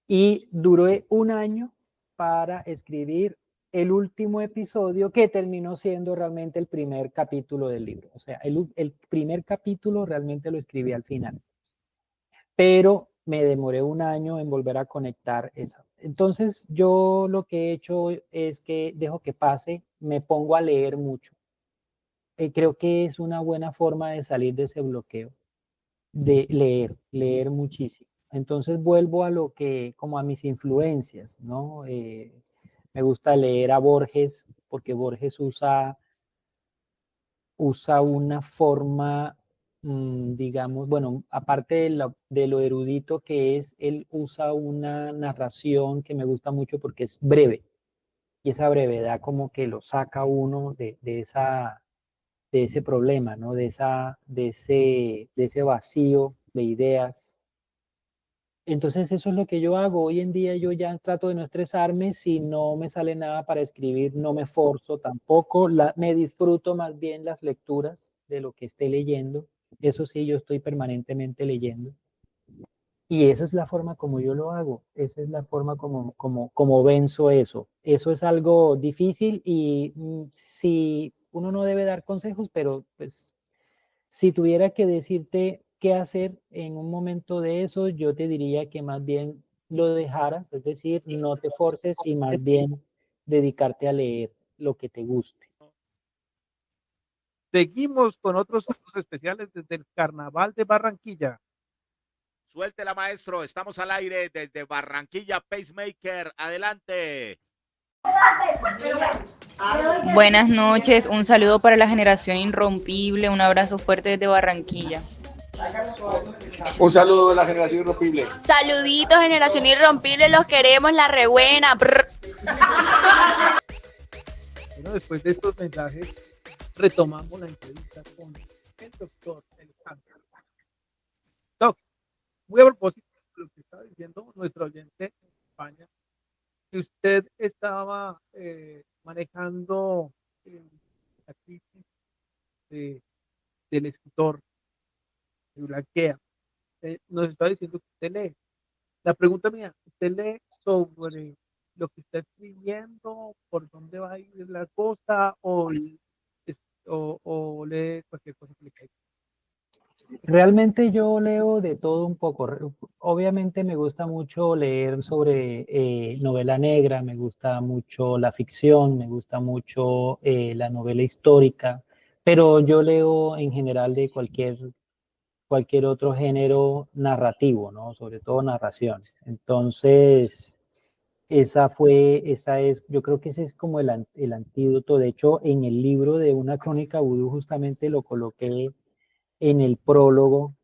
y duré 1 año para escribir el último episodio, que terminó siendo realmente el primer capítulo del libro. O sea, el primer capítulo realmente lo escribí al final, pero me demoré 1 año en volver a conectar eso. Entonces, yo lo que he hecho es que dejo que pase, me pongo a leer mucho. Creo que es una buena forma de salir de ese bloqueo, de leer muchísimo. Entonces vuelvo a lo que, como a mis influencias, ¿no? Me gusta leer a Borges, porque Borges usa una forma, digamos, bueno, aparte de lo erudito que es, él usa una narración que me gusta mucho porque es breve, y esa brevedad como que lo saca uno de ese problema, ¿no? De ese vacío de ideas. Entonces eso es lo que yo hago. Hoy en día yo ya trato de no estresarme. Si no me sale nada para escribir, no me forzo tampoco. Me disfruto más bien las lecturas de lo que esté leyendo. Eso sí, yo estoy permanentemente leyendo. Y esa es la forma como yo lo hago. Esa es la forma como venzo eso. Eso es algo difícil y si uno no debe dar consejos, pero pues si tuviera que decirte qué hacer en un momento de eso, yo te diría que más bien lo dejaras, es decir, no te forces y más bien dedicarte a leer lo que te guste. Seguimos con otros saludos especiales desde el Carnaval de Barranquilla. Suéltela, maestro. Estamos al aire desde Barranquilla, Pacemaker. Adelante. Buenas noches, un saludo para la generación irrompible, un abrazo fuerte desde Barranquilla. Un saludo de la generación irrompible. Saluditos, generación irrompible, los queremos, la rebuena. Bueno, después de estos mensajes, retomamos la entrevista con el doctor Alejandro. Doc, muy a propósito de lo que está diciendo nuestro oyente en España, que usted estaba manejando la crisis del escritor, de Blanquea. Nos está diciendo que usted lee. La pregunta mía, ¿usted lee sobre lo que está escribiendo, por dónde va a ir la cosa, o lee cualquier cosa que le caiga? Realmente yo leo de todo un poco. Obviamente me gusta mucho leer sobre novela negra, me gusta mucho la ficción, me gusta mucho la novela histórica, pero yo leo en general de cualquier otro género narrativo, ¿no? Sobre todo narración. Entonces, yo creo que ese es como el antídoto. De hecho, en el libro de Una crónica vudú justamente lo coloqué en el prólogo,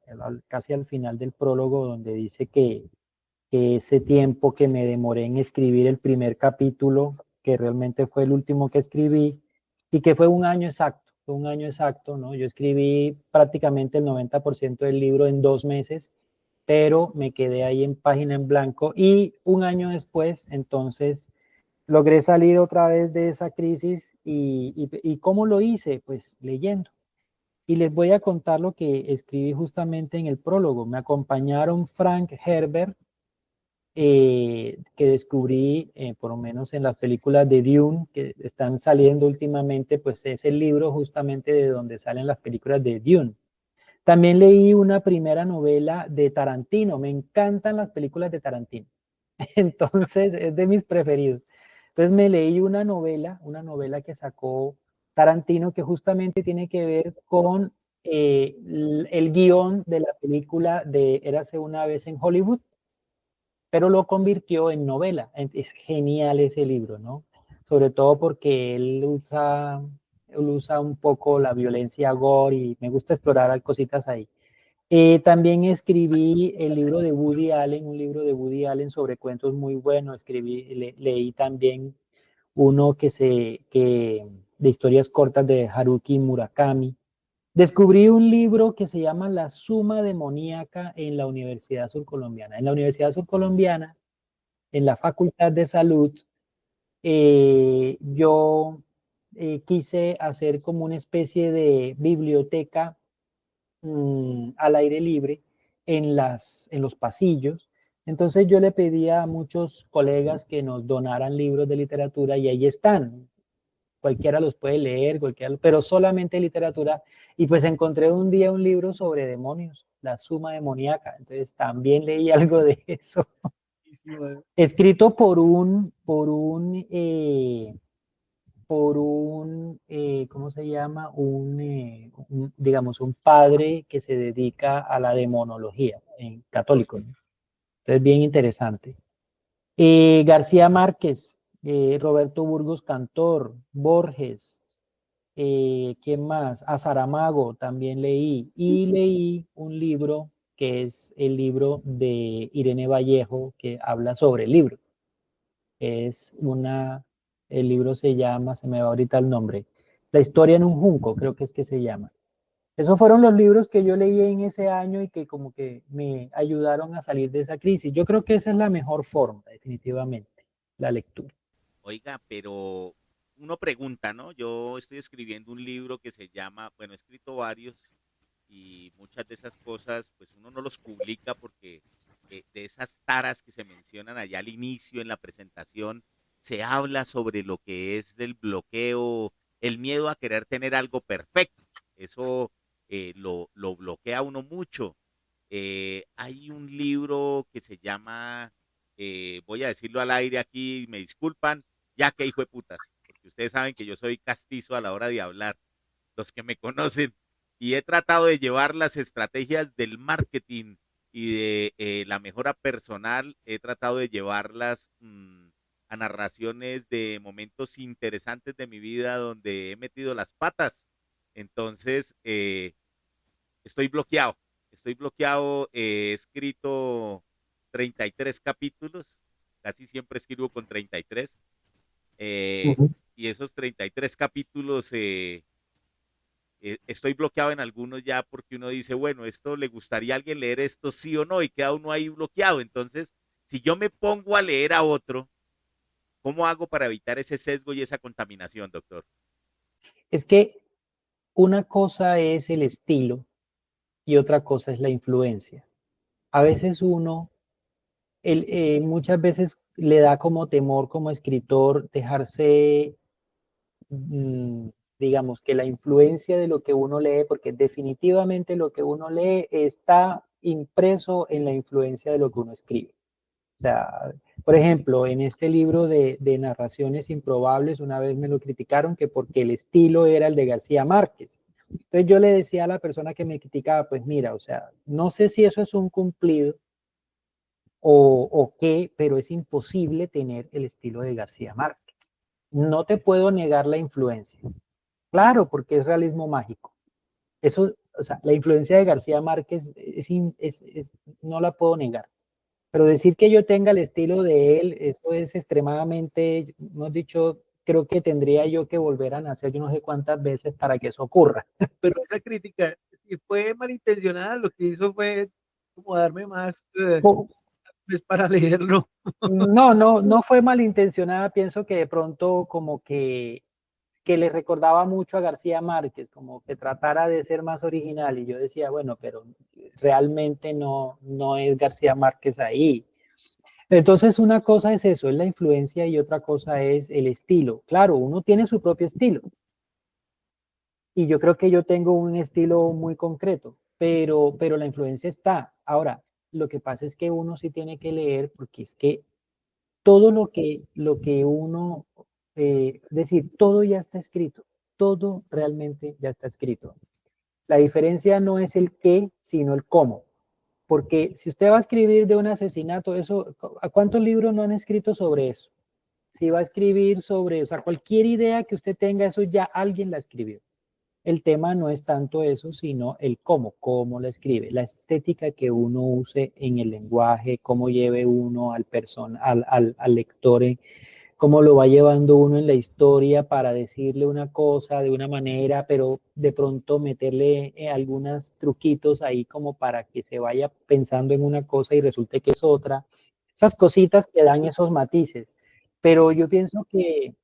casi al final del prólogo, donde dice que ese tiempo que me demoré en escribir el primer capítulo, que realmente fue el último que escribí, y que fue 1 año exacto, ¿no? Yo escribí prácticamente el 90% del libro en 2 meses, pero me quedé ahí en página en blanco, y 1 año después, entonces, logré salir otra vez de esa crisis, y ¿cómo lo hice? Pues leyendo. Y les voy a contar lo que escribí justamente en el prólogo. Me acompañaron Frank Herbert, que descubrí por lo menos en las películas de Dune, que están saliendo últimamente, pues es el libro justamente de donde salen las películas de Dune. También leí una primera novela de Tarantino. Me encantan las películas de Tarantino. Entonces es de mis preferidos. Entonces me leí una novela que sacó Tarantino que justamente tiene que ver con el guión de la película de Érase una vez en Hollywood, pero lo convirtió en novela. Es genial ese libro, ¿no? Sobre todo porque él usa un poco la violencia gore y me gusta explorar cositas ahí. También escribí el libro de Woody Allen, un libro de Woody Allen sobre cuentos muy bueno. Leí también uno de historias cortas de Haruki Murakami. Descubrí un libro que se llama La Suma Demoníaca en la Universidad Surcolombiana. En la Universidad Surcolombiana, en la Facultad de Salud, yo quise hacer como una especie de biblioteca al aire libre en los pasillos. Entonces yo le pedía a muchos colegas que nos donaran libros de literatura y ahí están. Cualquiera los puede leer, pero solamente literatura. Y pues encontré un día un libro sobre demonios, La Suma Demoníaca. Entonces también leí algo de eso. Escrito por un ¿cómo se llama? Digamos, un padre que se dedica a la demonología, católico, ¿no? Entonces, bien interesante. García Márquez, Roberto Burgos Cantor, Borges, ¿quién más? A Saramago también leí. Y leí un libro que es el libro de Irene Vallejo, que habla sobre el libro. El libro se llama, se me va ahorita el nombre, La historia en un junco, creo que es que se llama. Esos fueron los libros que yo leí en ese año y que como que me ayudaron a salir de esa crisis. Yo creo que esa es la mejor forma, definitivamente, la lectura. Oiga, pero uno pregunta, ¿no? Yo estoy escribiendo un libro que se llama, bueno, he escrito varios y muchas de esas cosas, pues uno no los publica porque de esas taras que se mencionan allá al inicio en la presentación, se habla sobre lo que es el bloqueo, el miedo a querer tener algo perfecto. Eso lo bloquea a uno mucho. Hay un libro que se llama, voy a decirlo al aire aquí, me disculpan, ya que hijo de putas, porque ustedes saben que yo soy castizo a la hora de hablar, los que me conocen, y he tratado de llevar las estrategias del marketing y de la mejora personal, he tratado de llevarlas a narraciones de momentos interesantes de mi vida donde he metido las patas. Entonces, estoy bloqueado, he escrito 33 capítulos, casi siempre escribo con 33, y esos 33 capítulos estoy bloqueado en algunos ya porque uno dice, bueno, esto le gustaría a alguien leer esto sí o no, y queda uno ahí bloqueado. Entonces, si yo me pongo a leer a otro, ¿cómo hago para evitar ese sesgo y esa contaminación, doctor? Es que una cosa es el estilo y otra cosa es la influencia. A veces muchas veces le da como temor como escritor dejarse, digamos, que la influencia de lo que uno lee, porque definitivamente lo que uno lee está impreso en la influencia de lo que uno escribe. O sea, por ejemplo, en este libro de narraciones improbables, una vez me lo criticaron que porque el estilo era el de García Márquez. Entonces yo le decía a la persona que me criticaba, pues mira, o sea, no sé si eso es un cumplido o qué, pero es imposible tener el estilo de García Márquez. No te puedo negar la influencia. Claro, porque es realismo mágico. Eso, o sea, la influencia de García Márquez no la puedo negar. Pero decir que yo tenga el estilo de él, eso es extremadamente, hemos dicho, creo que tendría yo que volver a nacer yo no sé cuántas veces para que eso ocurra. Pero esa crítica, si fue malintencionada, lo que hizo fue como darme más pues, para leerlo. No fue malintencionada, pienso que de pronto como que le recordaba mucho a García Márquez, como que tratara de ser más original, y yo decía, bueno, pero realmente no es García Márquez ahí. Entonces una cosa es eso, es la influencia, y otra cosa es el estilo. Claro, uno tiene su propio estilo, y yo creo que yo tengo un estilo muy concreto, pero la influencia está. Ahora, lo que pasa es que uno sí tiene que leer, porque es que todo lo que uno, es decir, todo ya está escrito, todo realmente ya está escrito. La diferencia no es el qué, sino el cómo. Porque si usted va a escribir de un asesinato, eso, ¿a cuántos libros no han escrito sobre eso? Si va a escribir sobre, o sea, cualquier idea que usted tenga, eso ya alguien la escribió. El tema no es tanto eso, sino el cómo la escribe, la estética que uno use en el lenguaje, cómo lleve uno al lector, cómo lo va llevando uno en la historia para decirle una cosa de una manera, pero de pronto meterle algunos truquitos ahí como para que se vaya pensando en una cosa y resulte que es otra. Esas cositas que dan esos matices. Pero yo pienso que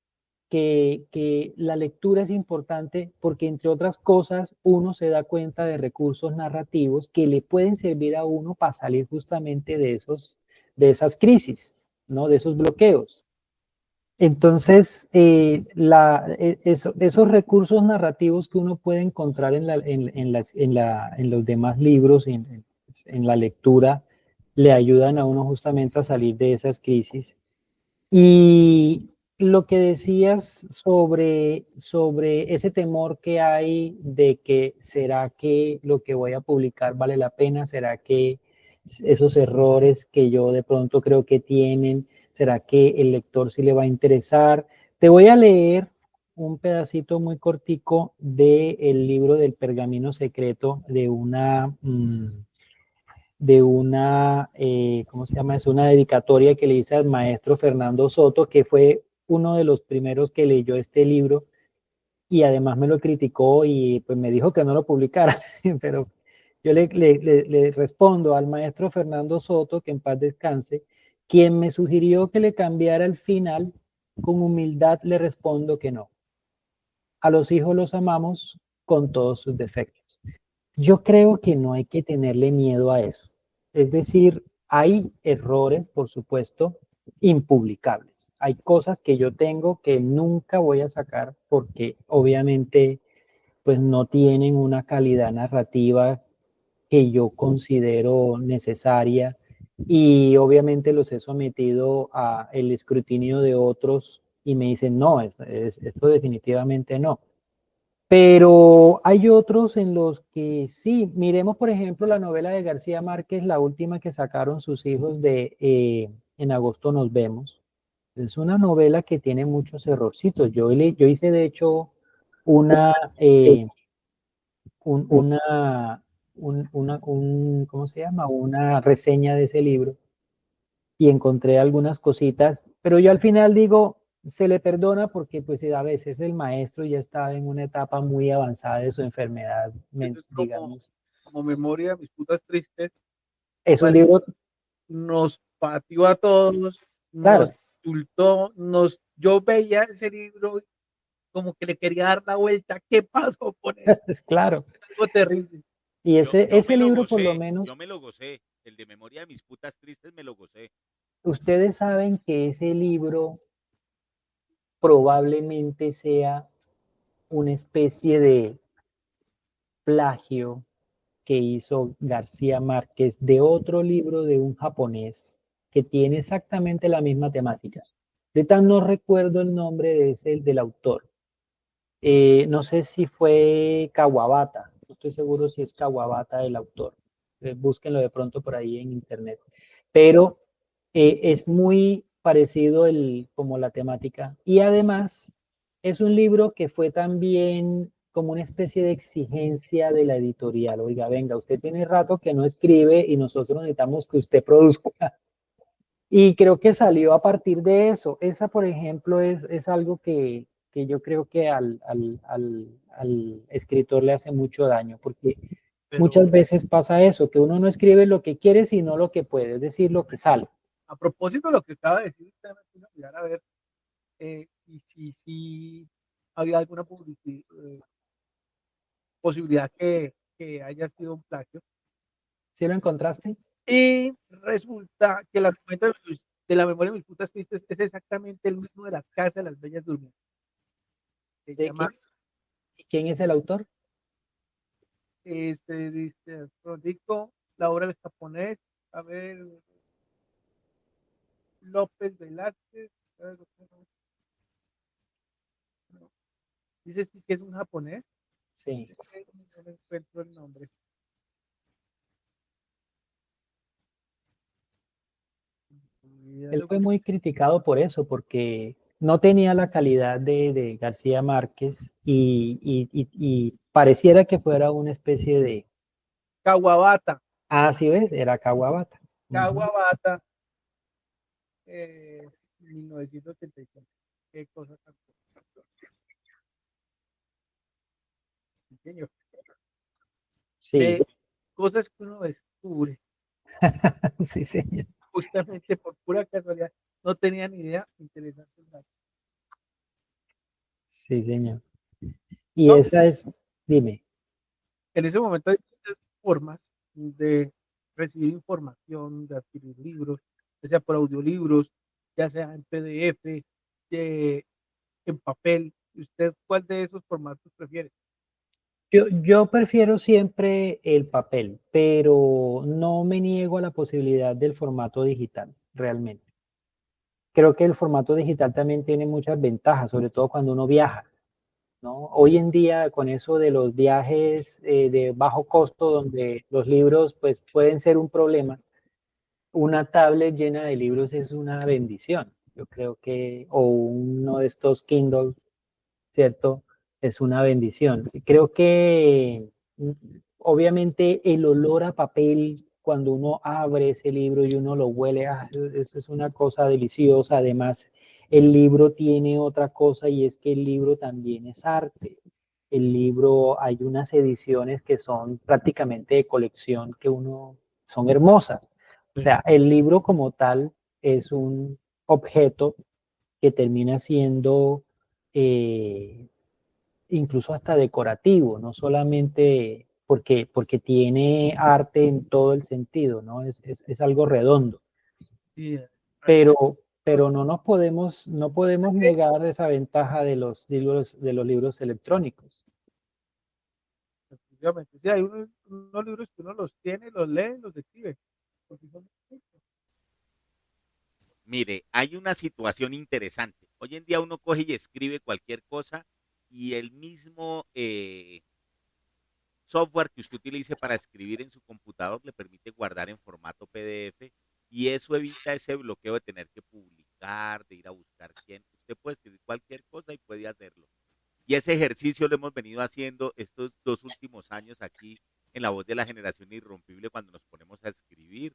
la lectura es importante porque, entre otras cosas, uno se da cuenta de recursos narrativos que le pueden servir a uno para salir justamente de esas crisis, ¿no? De esos bloqueos. Entonces, esos recursos narrativos que uno puede encontrar en los demás libros, en la lectura, le ayudan a uno justamente a salir de esas crisis. Y lo que decías sobre ese temor que hay de que será que lo que voy a publicar vale la pena, será que esos errores que yo de pronto creo que tienen, será que el lector sí le va a interesar. Te voy a leer un pedacito muy cortico del libro del Pergamino Secreto ¿cómo se llama? Es una dedicatoria que le hice al maestro Fernando Soto, que fue uno de los primeros que leyó este libro y además me lo criticó y pues me dijo que no lo publicara, pero yo le respondo al maestro Fernando Soto, que en paz descanse, quien me sugirió que le cambiara el final, con humildad le respondo que no. A los hijos los amamos con todos sus defectos. Yo creo que no hay que tenerle miedo a eso. Es decir, hay errores, por supuesto, impublicables. Hay cosas que yo tengo que nunca voy a sacar porque obviamente pues no tienen una calidad narrativa que yo considero necesaria y obviamente los he sometido a el escrutinio de otros y me dicen, no, esto definitivamente no. Pero hay otros en los que sí, miremos por ejemplo la novela de García Márquez, la última que sacaron sus hijos de En agosto nos vemos. Es una novela que tiene muchos errorcitos. Yo hice de hecho una, ¿cómo se llama? Una reseña de ese libro y encontré algunas cositas, pero yo al final digo, se le perdona porque pues a veces el maestro ya estaba en una etapa muy avanzada de su enfermedad, digamos. Como Memoria de mis putas tristes. Es un libro... Nos pateó a todos, claro, nos insultó, yo veía ese libro como que le quería dar la vuelta. ¿Qué pasó con eso? Es claro. Algo terrible. Y ese libro gocé, por lo menos... Yo me lo gocé, el de Memoria de mis putas tristes me lo gocé. Ustedes saben que ese libro probablemente sea una especie de plagio que hizo García Márquez de otro libro de un japonés que tiene exactamente la misma temática. Ahorita no recuerdo el nombre del autor. No sé si fue Kawabata, no estoy seguro si es Kawabata el autor. Búsquenlo de pronto por ahí en internet. Pero es muy parecido como la temática. Y además es un libro que fue también como una especie de exigencia de la editorial. Oiga, venga, usted tiene rato que no escribe y nosotros necesitamos que usted produzca. Y creo que salió a partir de eso. Esa, por ejemplo, es algo que yo creo que al escritor le hace mucho daño, porque muchas veces pasa eso, que uno no escribe lo que quiere, sino lo que puede, es decir, lo que sale. A propósito de lo que acaba de decir, usted me puso a mirar a ver si había alguna posibilidad que haya sido un plagio. ¿Sí lo encontraste? Y resulta que el argumento de la memoria de mis putas tristes es exactamente el mismo de la Casa de las Bellas Durmientes. ¿Quién es el autor? Dice Rodrigo, la obra del japonés, a ver, López Velázquez. Dice sí que es un japonés. Sí. No me encuentro el nombre. Él fue muy criticado por eso, porque no tenía la calidad de García Márquez y pareciera que fuera una especie de... Kawabata. Ah, sí ves, era Kawabata. Kawabata. 1985. Qué cosa tan... Señor. Sí. Cosas que uno descubre. Sí, señor. Justamente por pura casualidad. No tenía ni idea. Interesante. Sí, señor. Y no, esa es, dime. En ese momento hay muchas formas de recibir información, de adquirir libros, ya sea por audiolibros, ya sea en PDF, en papel. ¿Usted cuál de esos formatos prefiere? Yo prefiero siempre el papel, pero no me niego a la posibilidad del formato digital, realmente. Creo que el formato digital también tiene muchas ventajas, sobre todo cuando uno viaja, ¿no? Hoy en día, con eso de los viajes de bajo costo, donde los libros pues, pueden ser un problema, una tablet llena de libros es una bendición. Yo creo que, o uno de estos Kindle, ¿cierto? Es una bendición. Creo que obviamente el olor a papel cuando uno abre ese libro y uno lo huele, eso es una cosa deliciosa. Además, el libro tiene otra cosa y es que el libro también es arte. El libro, hay unas ediciones que son prácticamente de colección que son hermosas. O sea, el libro como tal es un objeto que termina siendo incluso hasta decorativo, no solamente porque tiene arte en todo el sentido, ¿no? Es algo redondo. Sí. Pero no podemos negar esa ventaja de los libros electrónicos. Sí, hay unos libros que uno los tiene, los lee, los escribe. Mire, hay una situación interesante. Hoy en día uno coge y escribe cualquier cosa y el mismo software que usted utilice para escribir en su computador le permite guardar en formato PDF y eso evita ese bloqueo de tener que publicar, de ir a buscar quién. Usted puede escribir cualquier cosa y puede hacerlo. Y ese ejercicio lo hemos venido haciendo estos 2 últimos años aquí en La Voz de la Generación Irrompible cuando nos ponemos a escribir.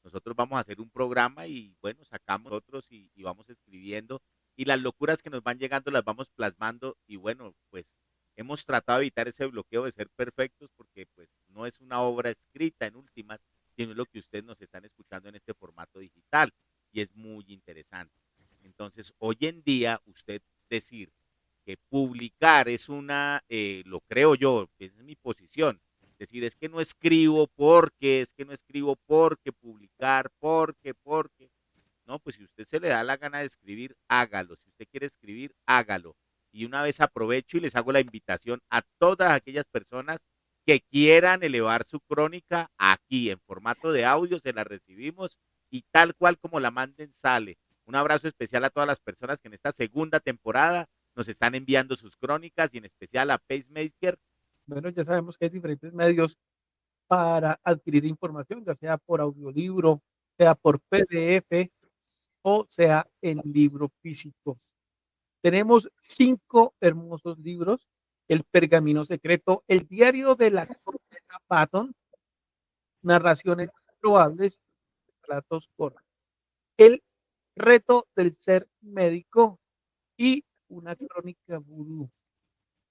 Nosotros vamos a hacer un programa y bueno, sacamos otros y vamos escribiendo y las locuras que nos van llegando las vamos plasmando y bueno, pues hemos tratado de evitar ese bloqueo de ser perfectos porque pues no es una obra escrita en últimas, sino lo que ustedes nos están escuchando en este formato digital y es muy interesante. Entonces, hoy en día usted decir que publicar es lo creo yo, esa es mi posición, decir es que no escribo porque, publicar, porque, no, pues si usted se le da la gana de escribir, hágalo, si usted quiere escribir, hágalo, y una vez aprovecho y les hago la invitación a todas aquellas personas que quieran elevar su crónica aquí en formato de audio, se la recibimos y tal cual como la manden sale. Un abrazo especial a todas las personas que en esta segunda temporada nos están enviando sus crónicas y en especial a Pacemaker. Bueno, ya sabemos que hay diferentes medios para adquirir información, ya sea por audiolibro, sea por PDF o sea en libro físico. Tenemos 5 hermosos libros: El Pergamino Secreto, El Diario de la Condesa Patton, Narraciones Probables, Relatos Cortos, El Reto del Ser Médico y Una Crónica Vudú,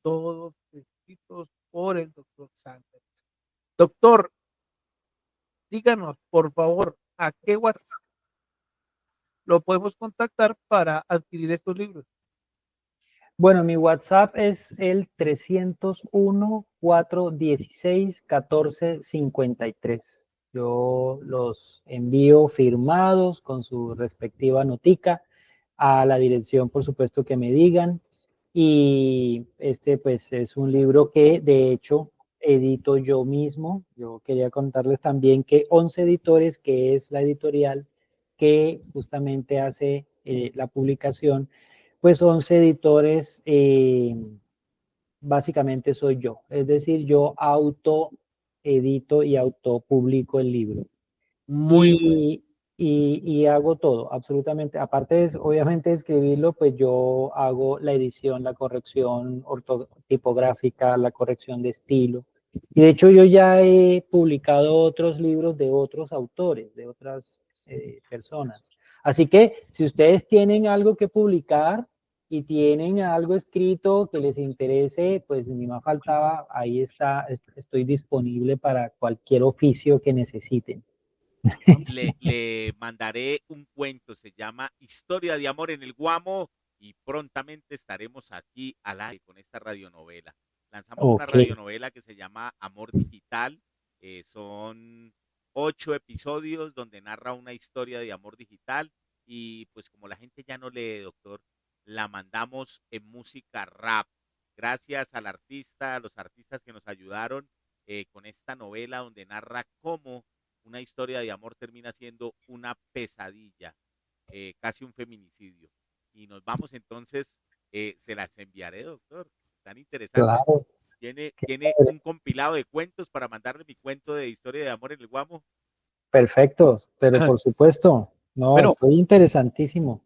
todos escritos por el doctor Sanders. Doctor, díganos, por favor, ¿a qué WhatsApp lo podemos contactar para adquirir estos libros? Bueno, mi WhatsApp es el 301-416-1453. Yo los envío firmados con su respectiva notica a la dirección, por supuesto, que me digan. Y este, pues, es un libro que, de hecho, edito yo mismo. Yo quería contarles también que 11 Editores, que es la editorial, que justamente hace la publicación, pues 11 editores, básicamente soy yo. Es decir, yo auto edito y autopublico el libro. Muy bueno. Y hago todo, absolutamente. Aparte de, obviamente, de escribirlo, pues yo hago la edición, la corrección tipográfica, la corrección de estilo. Y de hecho yo ya he publicado otros libros de otros autores, de otras personas. Así que si ustedes tienen algo que publicar y tienen algo escrito que les interese, pues ni más faltaba, ahí está, estoy disponible para cualquier oficio que necesiten. Le mandaré un cuento, se llama Historia de amor en el Guamo y prontamente estaremos aquí al aire con esta radionovela. Lanzamos una radionovela que se llama Amor Digital. Son 8 episodios donde narra una historia de amor digital y pues como la gente ya no lee, doctor, la mandamos en música rap. Gracias al artista, a los artistas que nos ayudaron con esta novela donde narra cómo una historia de amor termina siendo una pesadilla, casi un feminicidio. Y nos vamos entonces, se las enviaré, doctor. Están interesantes. Claro. ¿Tiene un compilado de cuentos para mandarle mi cuento de historia de amor en el Guamo? Perfecto, pero por supuesto. No, bueno, estoy interesantísimo.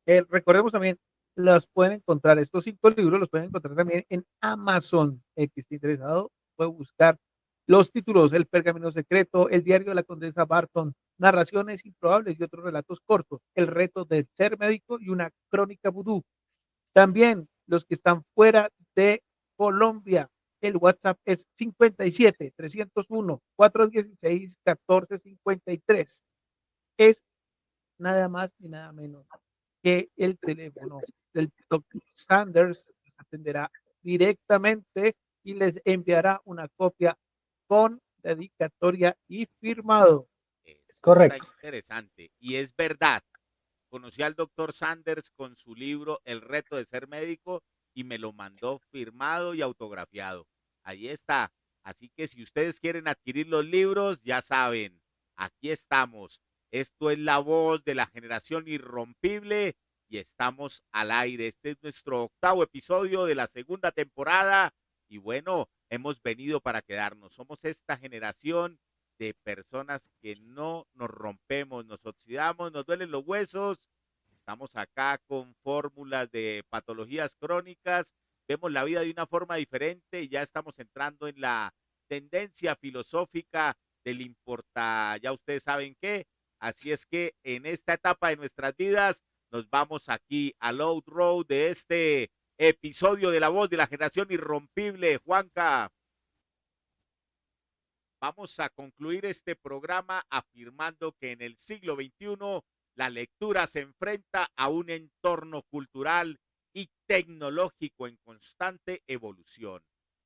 Recordemos también, los pueden encontrar, estos 5 libros los pueden encontrar también en Amazon. El que esté interesado puede buscar los títulos: El Pergamino Secreto, El Diario de la Condesa Barton, Narraciones Improbables y otros relatos cortos, El Reto de Ser Médico y una Crónica Vudú. También los que están fuera de Colombia, el WhatsApp es 57-301-416-1453. Es nada más y nada menos que el teléfono del Dr. Sanders. Les atenderá directamente y les enviará una copia con dedicatoria y firmado. Es correcto. Está interesante y es verdad. Conocí al doctor Sanders con su libro El Reto de Ser Médico y me lo mandó firmado y autografiado. Ahí está. Así que si ustedes quieren adquirir los libros, ya saben, aquí estamos. Esto es la voz de la generación irrompible y estamos al aire. Este es nuestro 8º episodio de la 2ª temporada y bueno, hemos venido para quedarnos. Somos esta generación de personas que no nos rompemos, nos oxidamos, nos duelen los huesos. Estamos acá con fórmulas de patologías crónicas. Vemos la vida de una forma diferente y ya estamos entrando en la tendencia filosófica del importa, ya ustedes saben qué. Así es que en esta etapa de nuestras vidas nos vamos aquí al outro de este episodio de La Voz de la Generación Irrompible. Juanca, vamos a concluir este programa afirmando que en el siglo XXI la lectura se enfrenta a un entorno cultural y tecnológico en constante evolución.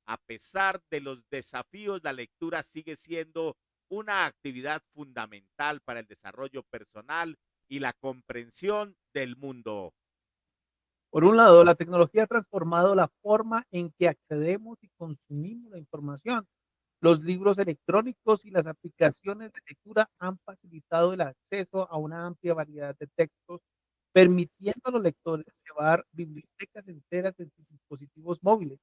A pesar de los desafíos, la lectura sigue siendo una actividad fundamental para el desarrollo personal y la comprensión del mundo. Por un lado, la tecnología ha transformado la forma en que accedemos y consumimos la información. Los libros electrónicos y las aplicaciones de lectura han facilitado el acceso a una amplia variedad de textos, permitiendo a los lectores llevar bibliotecas enteras en sus dispositivos móviles.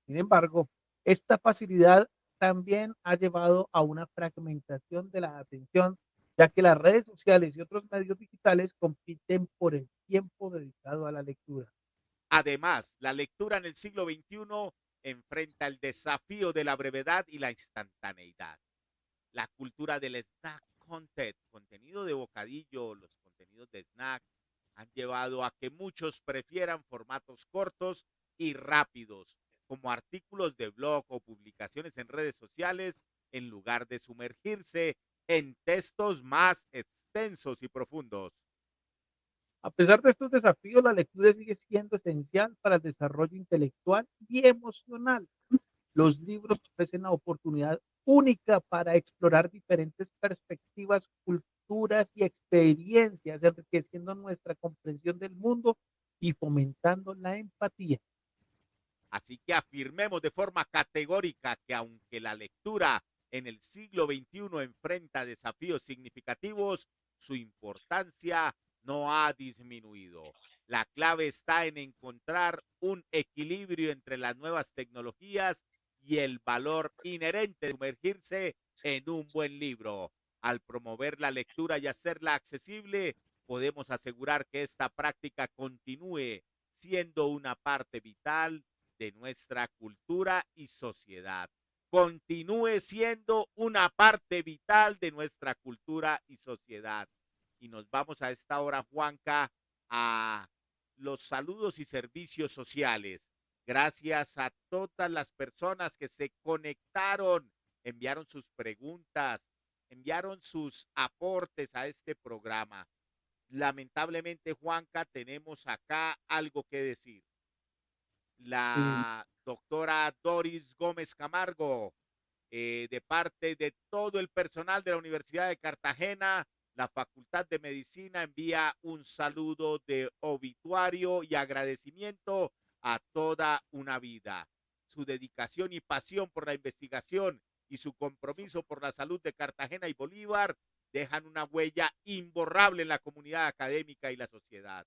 Sin embargo, esta facilidad también ha llevado a una fragmentación de la atención, ya que las redes sociales y otros medios digitales compiten por el tiempo dedicado a la lectura. Además, la lectura en el siglo XXI enfrenta el desafío de la brevedad y la instantaneidad. La cultura del snack content, contenido de bocadillo, los contenidos de snack, han llevado a que muchos prefieran formatos cortos y rápidos, como artículos de blog o publicaciones en redes sociales, en lugar de sumergirse en textos más extensos y profundos. A pesar de estos desafíos, la lectura sigue siendo esencial para el desarrollo intelectual y emocional. Los libros ofrecen una oportunidad única para explorar diferentes perspectivas, culturas y experiencias, enriqueciendo nuestra comprensión del mundo y fomentando la empatía. Así que afirmemos de forma categórica que aunque la lectura en el siglo XXI enfrenta desafíos significativos, su importancia no ha disminuido. La clave está en encontrar un equilibrio entre las nuevas tecnologías y el valor inherente de sumergirse en un buen libro. Al promover la lectura y hacerla accesible, podemos asegurar que esta práctica continúe siendo una parte vital de nuestra cultura y sociedad. Continúe siendo una parte vital de nuestra cultura y sociedad. Y nos vamos a esta hora, Juanca, a los saludos y servicios sociales. Gracias a todas las personas que se conectaron, enviaron sus preguntas, enviaron sus aportes a este programa. Lamentablemente, Juanca, tenemos acá algo que decir. La doctora Doris Gómez Camargo, de parte de todo el personal de la Universidad de Cartagena, la Facultad de Medicina envía un saludo de obituario y agradecimiento a toda una vida. Su dedicación y pasión por la investigación y su compromiso por la salud de Cartagena y Bolívar dejan una huella imborrable en la comunidad académica y la sociedad.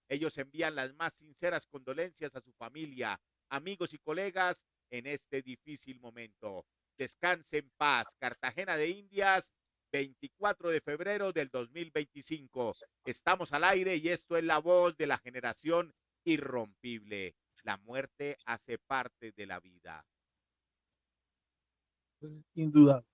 Ellos envían las más sinceras condolencias a su familia, amigos y colegas en este difícil momento. Descanse en paz. Cartagena de Indias, 24 de febrero del 2025. Estamos al aire y esto es la voz de la generación irrompible. La muerte hace parte de la vida. Indudable.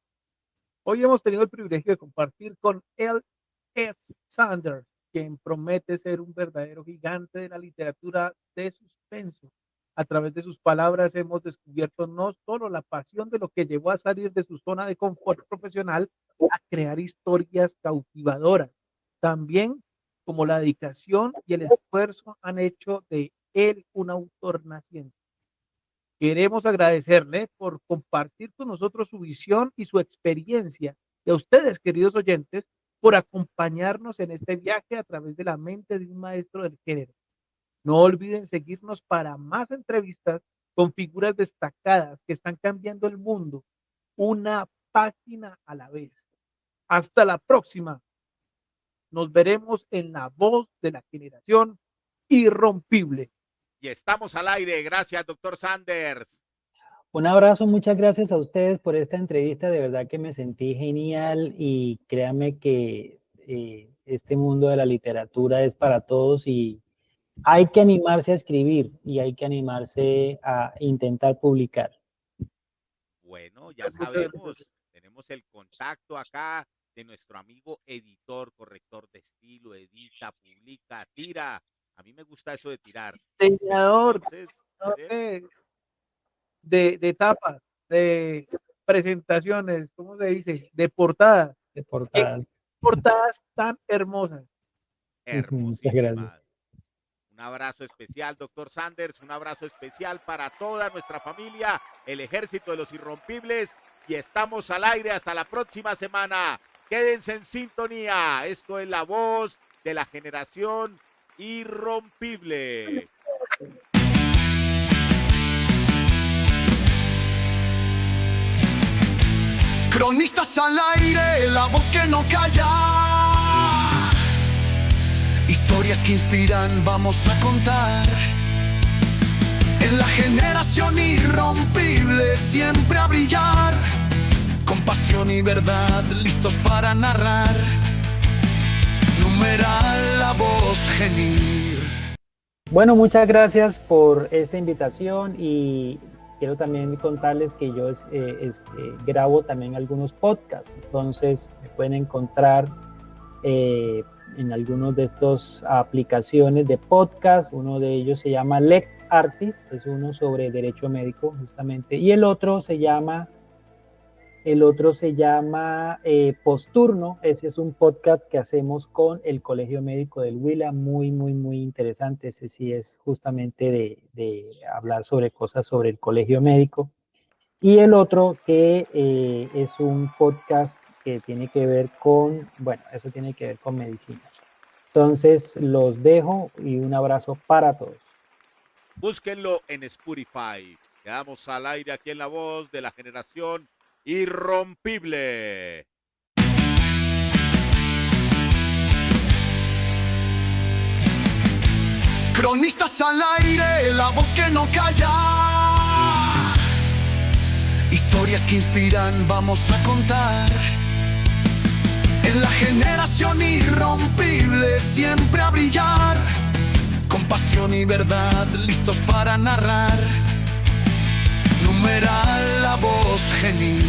Hoy hemos tenido el privilegio de compartir con L.S. Sanders, quien promete ser un verdadero gigante de la literatura de suspenso. A través de sus palabras hemos descubierto no solo la pasión de lo que llevó a salir de su zona de confort profesional a crear historias cautivadoras, también como la dedicación y el esfuerzo han hecho de él un autor naciente. Queremos agradecerle por compartir con nosotros su visión y su experiencia, y a ustedes, queridos oyentes, por acompañarnos en este viaje a través de la mente de un maestro del género. No olviden seguirnos para más entrevistas con figuras destacadas que están cambiando el mundo, una página a la vez. Hasta la próxima. Nos veremos en la voz de la generación irrompible. Y estamos al aire. Gracias, doctor Sanders. Un abrazo, muchas gracias a ustedes por esta entrevista. De verdad que me sentí genial y créanme que este mundo de la literatura es para todos y hay que animarse a escribir y hay que animarse a intentar publicar. Bueno, ya sabemos, tenemos el contacto acá de nuestro amigo editor, corrector de estilo, edita, publica, tira. A mí me gusta eso de tirar. Diseñador Entonces, de tapas, de presentaciones, ¿cómo se dice? De portadas. De portadas. Portadas tan hermosas. Muchas gracias. Un abrazo especial, doctor Sanders, un abrazo especial para toda nuestra familia, el Ejército de los Irrompibles, y estamos al aire hasta la próxima semana. Quédense en sintonía, esto es la voz de la generación irrompible. Cronistas al aire, la voz que no calla. Historias que inspiran, vamos a contar. En la generación irrompible, siempre a brillar. Con pasión y verdad, listos para narrar. Numeral, la voz genil. Bueno, muchas gracias por esta invitación y quiero también contarles que yo grabo también algunos podcasts. Entonces me pueden encontrar en algunos de estas aplicaciones de podcast. Uno de ellos se llama Lex Artis, es uno sobre derecho médico justamente, y el otro se llama Posturno. Ese es un podcast que hacemos con el Colegio Médico del Huila, muy interesante. Ese sí es justamente de hablar sobre cosas sobre el colegio médico. Y el otro que es un podcast que tiene que ver con, eso tiene que ver con medicina. Entonces los dejo y un abrazo para todos. Búsquenlo en Spotify. Quedamos al aire aquí en la voz de la generación irrompible. Cronistas al aire, la voz que no calla. Historias que inspiran, vamos a contar. En la generación irrompible, siempre a brillar. Con pasión y verdad, listos para narrar. Numeral, la voz genuina.